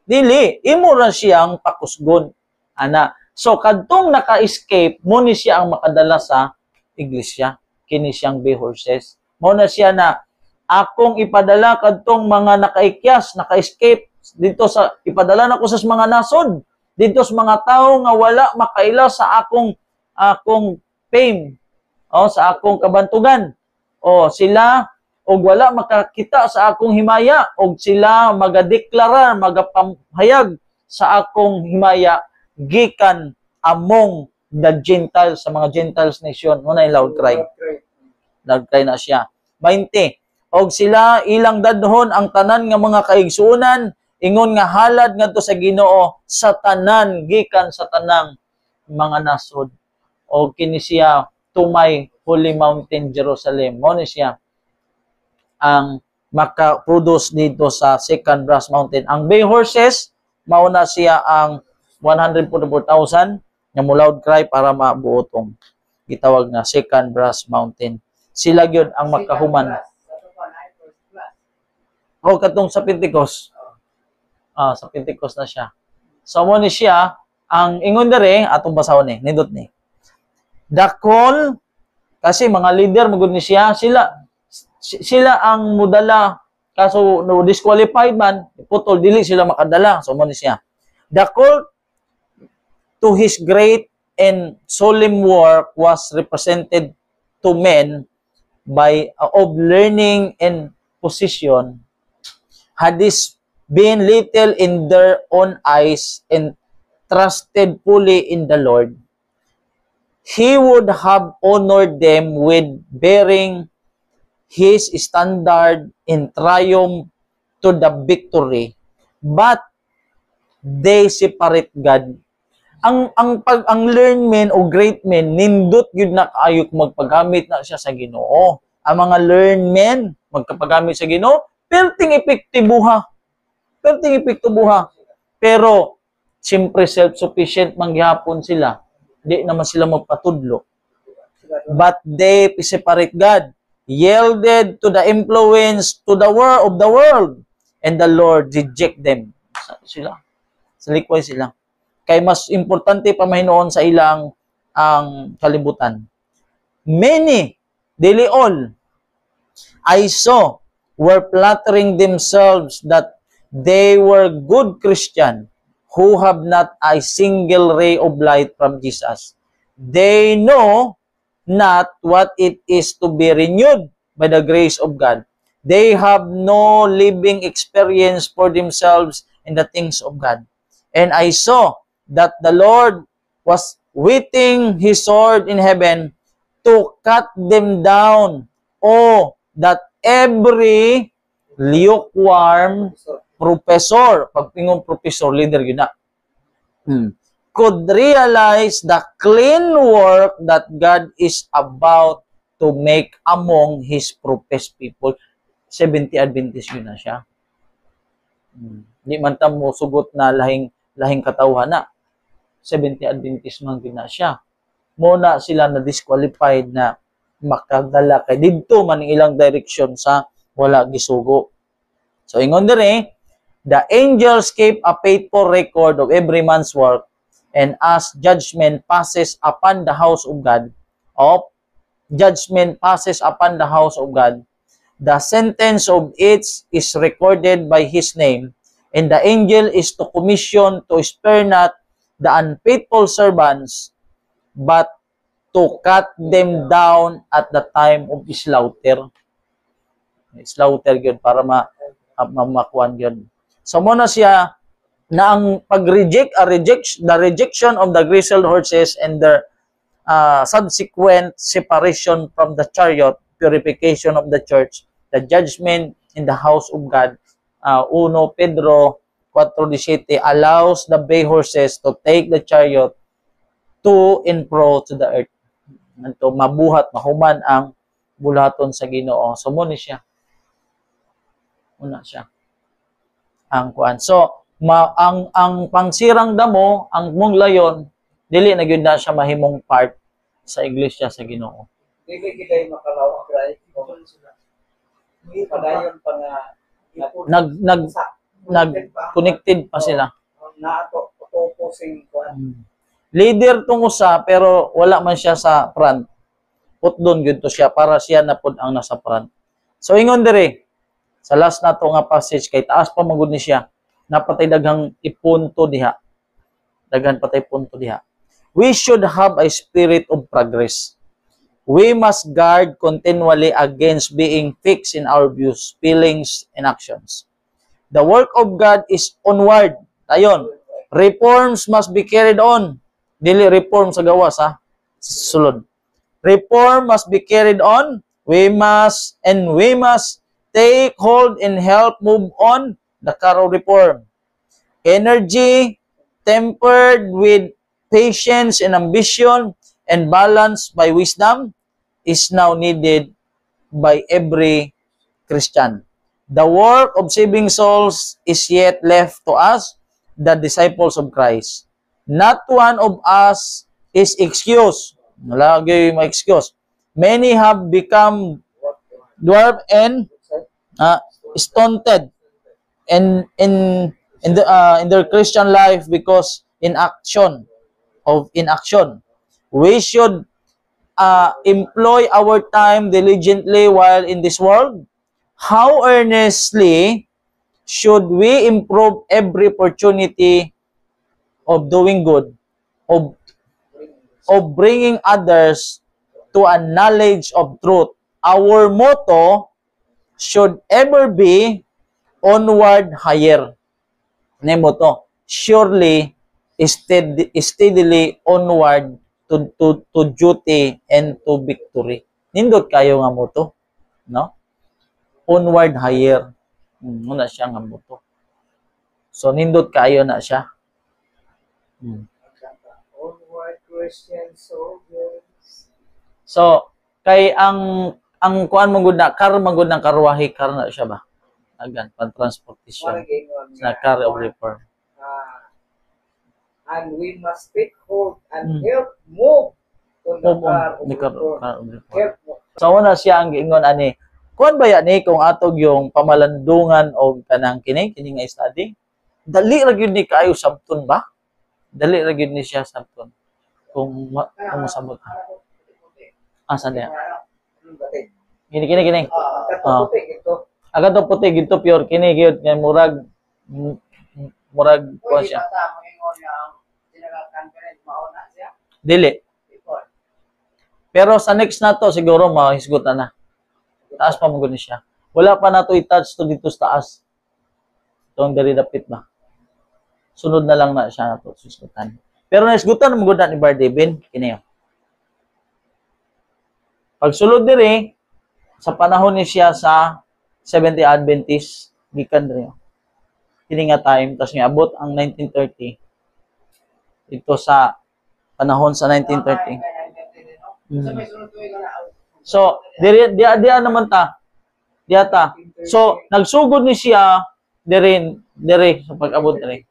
Dili, imo ra siyang pakusgon. Ana. So kadtong naka-escape, mo ni siya ang makadala sa iglesia. Kini siyang bay horses. Mo na siya na akong ipadala kadtong mga nakaikyas, naka-escape dito sa ipadala na ko sa mga nasod. Dito sa mga tao nga wala makaila sa akong fame. Sa akong kabantugan. Sila og wala makakita sa akong himaya og sila magadeklara, magapamhayag sa akong himaya gikan among the Gentiles, sa mga Gentiles nation. Muna yung loud cry. Loud cry na siya. 20. Og sila ilang dadhon ang tanan nga mga kaigsuonan, ingon nga halad ngadto sa Ginoo sa tanan, gikan sa tanang mga nasod. Og kini siya tumay Holy Mountain Jerusalem. Mo ni siya ang maka-produce dito sa Second Brass Mountain. Ang bay horses, mauna siya ang 144,000 nga mo loud cry para mabuotong gitawag nga Second Brass Mountain. Sila gyud ang makahuman. Katong sa Pentecost. Sa Pentecost na siya. So mo ni siya ang ingon dere atong basahon ni nindot ni. The call kasi mga leader magud ni siya, sila ang mudala kaso no disqualified man, putol dili sila makadala. So mo ni siya. The call to his great and solemn work was represented to men by of learning and position. Had this been little in their own eyes and trusted fully in the Lord, He would have honored them with bearing His standard in triumph to the victory. But they separate God. Ang learned men o great men, nindot yun na kaayok magpagamit na siya sa Ginoo. Ang mga learned men, magkapagamit sa Ginoo, perting epektibuha. Pero, siyempre self-sufficient mangyapon sila. Di naman sila magpatudlo. but they separate God, yielded to the influence to the world of the world, and the Lord reject them. Sila. Salikway sila. Kay mas importante pa mahinoon sa ilang ang kalibutan. Many, dili all, I saw were flattering themselves that they were good Christian who have not a single ray of light from Jesus. They know not what it is to be renewed by the grace of God. They have no living experience for themselves in the things of God. And I saw that the Lord was waiting His sword in heaven to cut them down. Oh, that every lukewarm professor, pagpingong professor, leader yun na, could realize the clean work that God is about to make among His professed people. 70 Adventist yun na siya. Di man mo sugot na lahing katawhan na. 70 Adventist man yun na siya. Muna sila na disqualified na makadala kay didto man ang ilang direction sa wala gisugo. So ingon dire, the angels keep a faithful record of every man's work, and as judgment passes upon the house of God, the sentence of each is recorded by his name, and the angel is to commission to spare not the unfaithful servants, but to cut them down at the time of slaughter. Slaughter yun, para makuan yun. So muna siya, na ang the rejection of the grizzled horses and their subsequent separation from the chariot, purification of the church, the judgment in the house of God, 1 Pedro 4:17 allows the bay horses to take the chariot to and fro to the earth. Nanto mabuhat, mahuman ang bulaton sa Ginoo. So muna siya. Una siya. Ang kuan. So ang pangsirang damo, ang mong layon, dili na gyud na siya mahimong part sa iglesia sa Ginoo. Dili gid makalaw ang right. Hindi padayon pa nga connected pa sila. Na ato opposing kuan. Leader tong usa pero wala man siya sa front. Put doon gyud to siya para siya na pud ang nasa front. So ingon dire sa last nato nga passage kay taas pa magud ni siya. Napatay daghang ipunto diha. Daghan patay punto diha. We should have a spirit of progress. We must guard continually against being fixed in our views, feelings, and actions. The work of God is onward. Ayon. Reforms must be carried on. Dili reform sa gawas ha. Sulod. Reform must be carried on. We must take hold and help move on the car of reform. Energy tempered with patience and ambition and balanced by wisdom is now needed by every Christian. The work of saving souls is yet left to us, the disciples of Christ. Not one of us is excused. Lagi may excuse. Many have become dwarfed and stunted in their Christian life because inaction. We should employ our time diligently while in this world. How earnestly should we improve every opportunity of doing good, of bringing others to a knowledge of truth. Our motto should ever be onward higher. Ano motto? Surely, steadily onward to duty and to victory. Nindot kayo nga motto, no? Onward higher. Muna siya nga motto. So nindot kayo na siya. Onward Christian soldiers. So kay ang kuan mo gud na car magud ng karwahe car na siya ba? Agan pan transportation sa car of reform. And we must take hold and help move Oo, ni karon. So una siya ang giingon ani. Kuan ba yan ni kung atog yung pamalandungan o kanang kini nga study? Dali ra gyud ni kaayo sabton ba? Dali ra gyud ni siya sabton. Kung masabot. Asa niya? Kini. Agad to puti gito pure kini gyud nga murag ko siya. Dili. Pero sa next na to siguro mahisgutan na. Taas pa mo guni siya. Wala pa na to i-touch to dito sa taas. Itong dari dapit ba. Sunod na lang na siya na to hisgutan. Pero nahisgutan mo gud ni Bar David kini. Pagsulod diri sa panahon ni siya sa 70 Adventist gikan diri. Kini nga time tas miabot ang 1930 dito sa panahon sa 1930. So, dia naman ta. Dia ta. So, nagsugod ni siya dire sa pag-abot diri.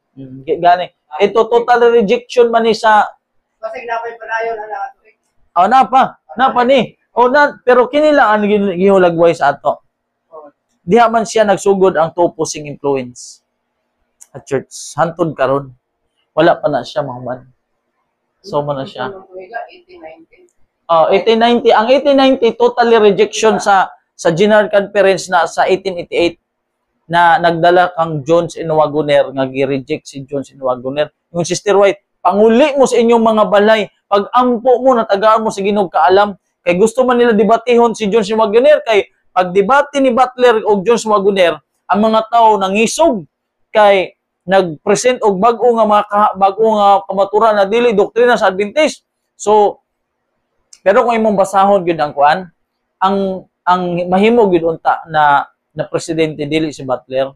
Gani. Ito total rejection man ni sa Kasi napay padayon ana ato. Oh, napa ni. Oh, pero kini lang ang gihulagway sa ato. Diha man siya nagsugod ang two opposing influence at church. Hantod karon. Wala pa na siya mahuman. So man na siya. 1890. Ang 1890 totally rejection sa General Conference na sa 1888 na nagdala kang Jones and Wagoner nga gi-reject si Jones and Wagoner. Yung Sister White, panguli mo sa inyong mga balay. Pag ampo mo natagaan mo sa Ginoo kaalam kay gusto man nila debatehon si Jones and Wagoner kay pag debate ni Butler o Jones Wagoner, ang mga tao nangisog kay nag-present og bag-o nga kamaturan na dili doktrina sa Adventist. So pero kung imong basahon gyud ang kuan, ang mahimo gyud unta na presidente dili si Butler,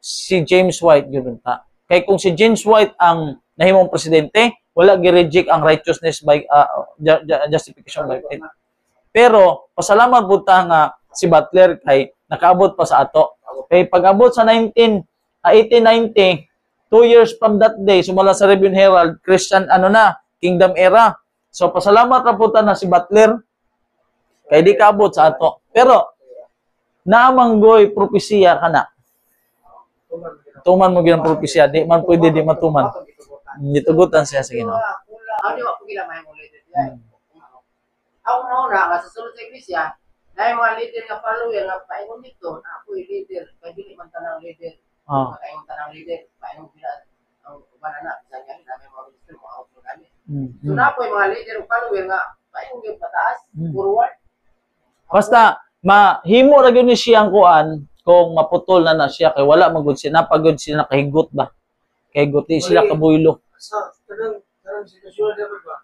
si James White gyud unta. Kay kung si James White ang nahimong presidente, wala gi-reject ang righteousness by justification by faith. Pero pasalamat pud ta nga si Butler kay nakaabot pa sa ato. Kay pag-abot sa 1890, 2 years from that day, sumala sa Review and Herald, Christian Kingdom era. So pasalamat ra pud ta na si Butler kay di kaabot sa ato. Pero naamanggoy propesiya kana. Tuman mo gyud ang propesiya, di man pwede di matuman. Gitugutan siya sa Ginoo. Ano wa pugila may mo leader diay. Ako na nga sa sulod sa iglesia, na yung mga leader nga follower nga paingon dito, na ako yung leader, kaya dili man tanang leader. Paingon tanang leader, paingon bila ang banana sa gani na may mga leader mo out kami. So na po yung mga leader ug follower nga paingon gyud pataas, forward. Basta mahimo ra gyud ni siyang kuan kung maputol na siya kay wala magud siya napagod sila nakahigot ba. Kay guti sila kabuylo. Sa tanang sitwasyon dapat ba?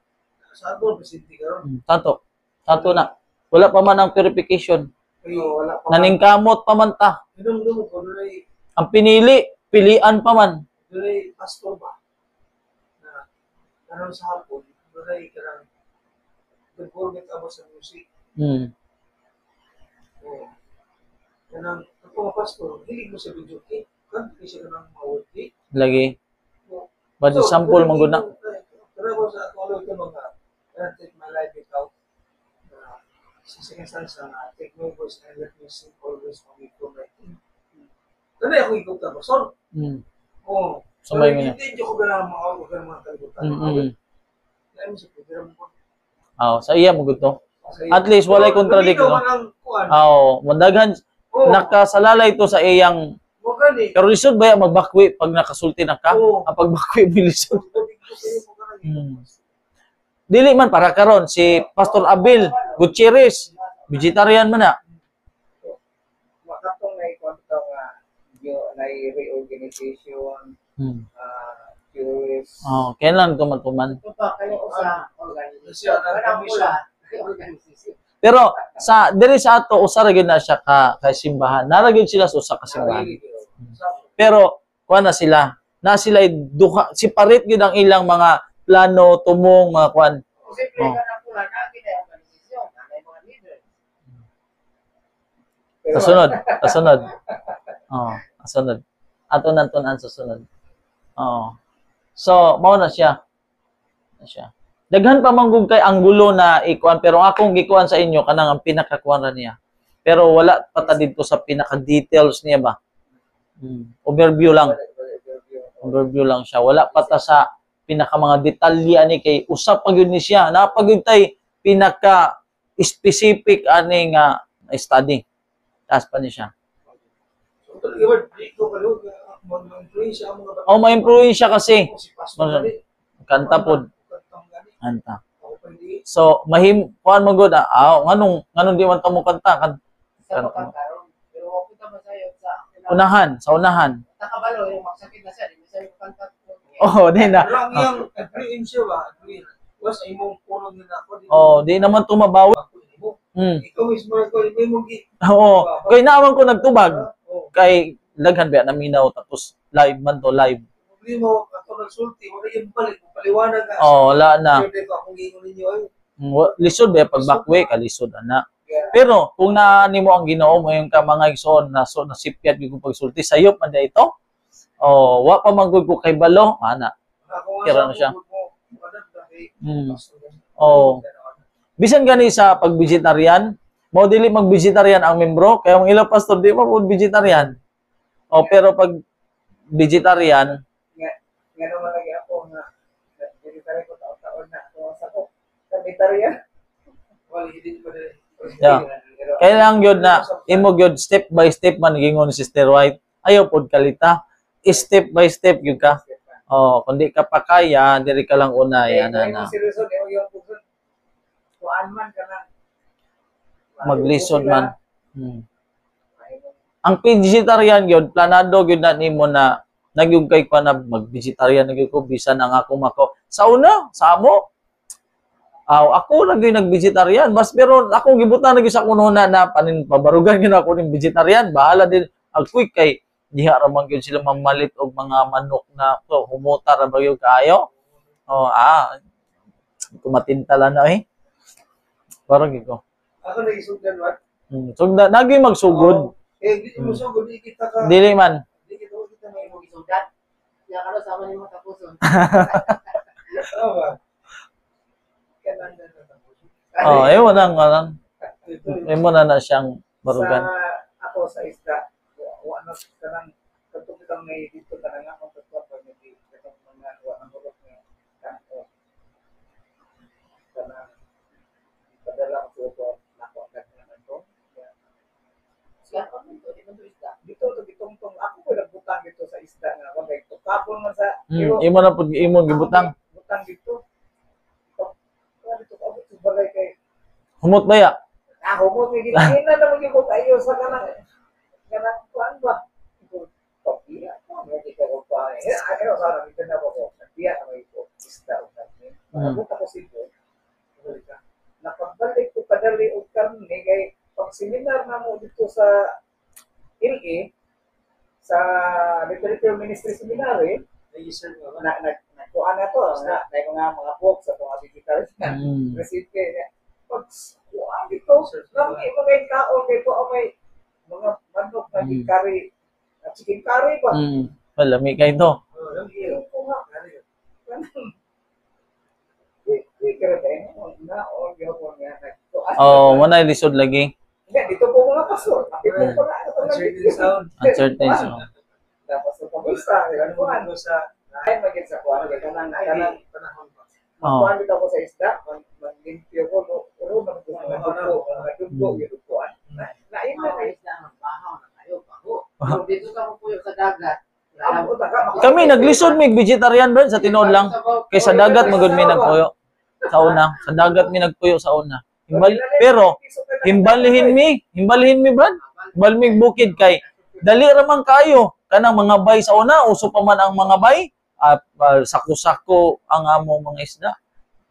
Sa ato presidente karon. Tato na. Wala pa man ang purification. Wala pa. Naningkamot pa man ta. Ang pilian pa man. Dunay pastor ba? Na karon sa hapon, dunay kanang performance amo sa music. Kanang ako nga pastor, hilig mo sa video game. Kan siya kanang mawagi. Lagi. Bad sample man gud na. Pero sa ako ito mga take my life without sa circumstance na take my voice and let me sing always only from my team. Kaya ako ikot na pastor. Oo. Sabay mo na. Hindi ko ganang mga kalibutan. Kaya mo sa pwede mo. Sa iya mo gud to. At least walay contradict no. Madaghan nakasalalay to sa iyang pero lisod ba magbakwi pag nakasulti na ka? Ang pagbakwi mo lisod. Dili man para karon si Pastor Abel Gutierrez, vegetarian man na. Makatong na ikwento nga na reorganization, curious. Kailan tumatuman? Pero diri sa ato usa ra gyud na siya ka simbahan. Nara gyud sila sa usa ka simbahan. Pero kuan na sila. Na sila duha separate gyud ang ilang mga plano, tumong mga kuan. Kasunod. Kasunod. Ato nanton ang susunod. So, mao na siya. Daghan pa manggug kay anggulo na ikuan pero akong gikuan sa inyo kanang ang pinakakuan ra niya. Pero wala pa ta dito sa pinaka-details niya ba. Overview lang. Overview lang siya. Wala pa ta sa pinaka mga detalye ani kay usap pa gyud ni siya. Napagud tay pinaka specific ani nga study. Taas pa ni siya. Oh, ma-improve siya kasi. Kanta pod. Kanta. So, kuan mo gud nganong di man ta mo kanta Sa pagkakaroon. Pero ako kita masayo sa unahan. Nakabalo yung magsakit na siya, di siya yung kanta. Oh, di na. Lang yang agree siya ba? Agree. Was imong puno nila ako. Oh, di naman tumabawi. Ikaw mismo ko imong gi. Oo. Kay naaman ko nagtubag. Kay daghan ba naminaw tapos live man to live. Hindi mo ako nagsulti, wala yung balik, paliwanag ka. Oh, wala na. Siyempre ko akong gingon ninyo ay. Lisod ba pag backway ka lisod ana. Pero kung naani mo ang Ginoo mo yung ka mga igsoon na so nasipyat gyud ko pagsulti sayop man da ito. Oh, wa pa manggod ko kay balo ana. Kira na siya. Oh. Bisan gani sa pag-vegetarian, mo dili mag-vegetarian ang membro kay ang ilang pastor di pa pud vegetarian. Oh, pero pag vegetarian Nga naman lagi ako na vegetarian ko taon-taon na ako sa ko. Vegetarian. Wala hindi pa rin. Yeah. Kailangan gyud na imo gyud step by step man gingon ni Sister White. Ayaw pod kalita. Step by step gyud ka. Oh, kundi ka pa kaya, diri ka lang unay ana na. Seryoso mo yung puso. Kuan man ka na. Maglisod man. Ang vegetarian gyud planado gyud na nimo na nagyug kay pa na mag-vegetarian na gyud ko bisan ang ako mako. Sa una, sa amo. Ako lang gyud nag-vegetarian, bas pero ako gibutan gyud sa kununa na panin pabarugan gyud ako ning vegetarian. Bahala din ang quick kay diha ra man gyud sila mamalit og mga manok na to humuta ra ba gyud kaayo. Kumatinta lang na Parang gyud ko. Ako nagisugdan wat. Sugda nagi magsugod. Di mo sugod di kita ka. Dili man. Di kita May mo gisugat. Ya kalo sama ni mo tapuson. Tama. Kanan na tapuson. Ewan lang. Emo na siyang barugan. Ako sa isda, wala na kanang katong may dito kanang ako sa pag hindi katong mga wala mo nga kanto. Kanang padala ko nako na to. Siya ko nito, di man to isda. Dito bitong ako ko nagbutang dito sa isda nga wala ito kapon man sa Imo na pud imo gibutang. Butang dito. Wala dito ako sa balay kay Humot ba ya? humot may ginina naman yung kayo sa kanang kuan ba? Iya, may kita ko pa. Ano sana kita na ko. Iya may ko isda utan. Buta ko sito. Nakabalik ko padali og karne kay pag seminar na mo dito sa LA sa Literature Ministry Seminar na kuan na to na mga books sa mga vegetarian. Receipt pag kuan dito lami mga kaon kay ko may mga manok na kari at chicken curry ba? Malami kay to. Mo na lisod lagi. Dito po mga pastor. Uncertain sound. Tapos sa pamista, kuan sa ay magit sa kuan kanang panahon ba. Kuan dito ko sa isda, maglimpyo ko uro magdugo yung kuan. Na ina na isda ng bahaw na kayo bago. Dito ka mo puyo sa dagat. Kami naglisod mig vegetarian bro sa tinuod lang. Kay sa dagat magud mi nagpuyo. Sa una, sa dagat mi nagpuyo sa una. Pero himbalihin mi brad. Balmig bukid kay dali ra man kayo kanang mga bay sa una uso pa man ang mga bay at sako-sako ang among mga isda.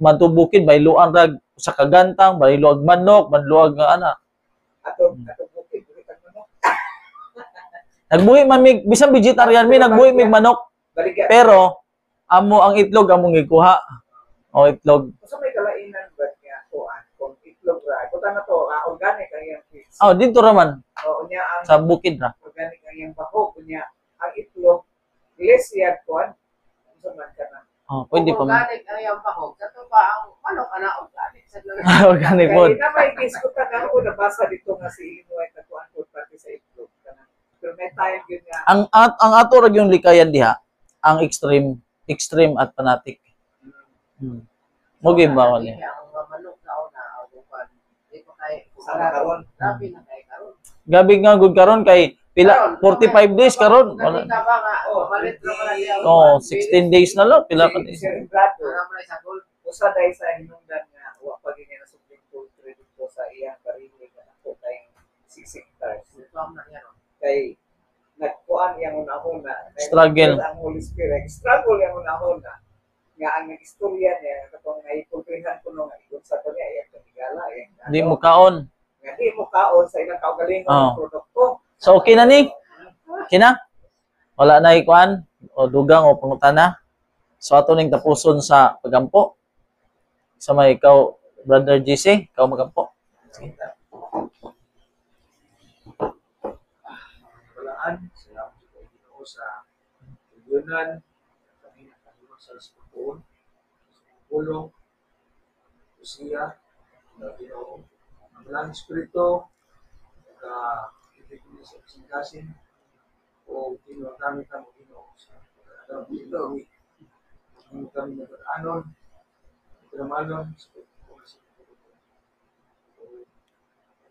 Matubukid bayluan rag sa kagantang, bayluag manok, banluag ana. Ato bukid kita manok. Nagbuhi man mig bisan vegetarian mi nagbuhi mig manok. Pero amo ang itlog among gikuha. O itlog. So may kalainan ba niya kuan kung itlog ra. Kuta na to organic ang iyang fish. Dito ra man O unya ang sa bukid ra. organic ang iyang bahog unya ang itlog less yad kuan. Unsa man kana? Oh, pwede pa man. Organic ang iyang bahog. Kato pa ang manok ana organic sa lang. Organic Kaya food. na may diskutan ako, nabasa dito nga si Illinois na kuan food pati sa itlog. Pero may time yun nga. Ang ato ra yung likayan diha, ang extreme at fanatic. Mo gyud ba ni? Ang mga manok na una ang uban. Di pa kay Sa karon. Grabe na kay karon. Gabi nga gud karon kay pila 45 days karon. Wala ka ba nga balit na pala niya. Oh, 16 days na lang pila ka days. Si Brado, Wala pa sa gold. usa dahil sa hinungdan nga, wa pa gini na subling poultry dito sa iyang karili nga ako kay 6 hectares. Ito ang na yan. Kay nagkuan yang una-una. Struggle. Ang Holy Spirit. Struggle yang una-una. Nga ang istorya niya, katong naipulpihan ko nung ikot sa to niya, iyang kanigala. Di mo kaon. Nga di mo kaon sa ilang kaugalingon Oh. ng produkto. So okay na ni? Okay na? Wala na ikuan o dugang o pangutana. So ato ning tapuson sa pagampo. Sa may ikaw, Brother GC, ikaw magampo. Walaan, salamat sa Ginoo sa tugunan, kami nakahimo sa pagpuon, sa pulong, usiya, na Ginoo, ang lang espiritu, ibig niya sa kasingkasin, o Ginoo kami kamo Ginoo sa pagkakataon Ginoo, hindi kami nagkaanon, nagkamanon sa pagpuon sa pagpuon. O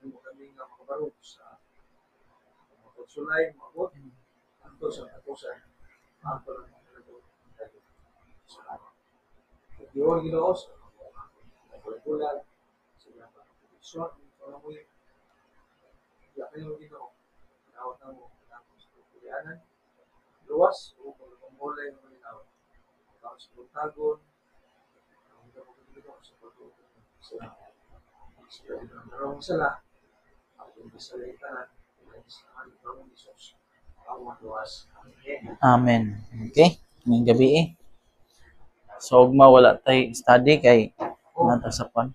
ano kami nga makabarog sa sulay, mabot, anto sa katusan, anto ng mga nagawin. Salamat. Pag-iwan Ginoo sa mga kulay, sa mga pag-iwisyon, mga mulit, kaya kayo Ginoo, nawat na mo, natin sa kulianan, luwas, o pag-umulay ng malinaw, tapos sa pagtagon, ang mga pag-iwisyon sa pag-iwisyon. Salamat. Sa mga sala, ang pag-iwisyon Amen. Okay? Ngayong gabi eh. So, ugma wala tay study kay nata sa pan.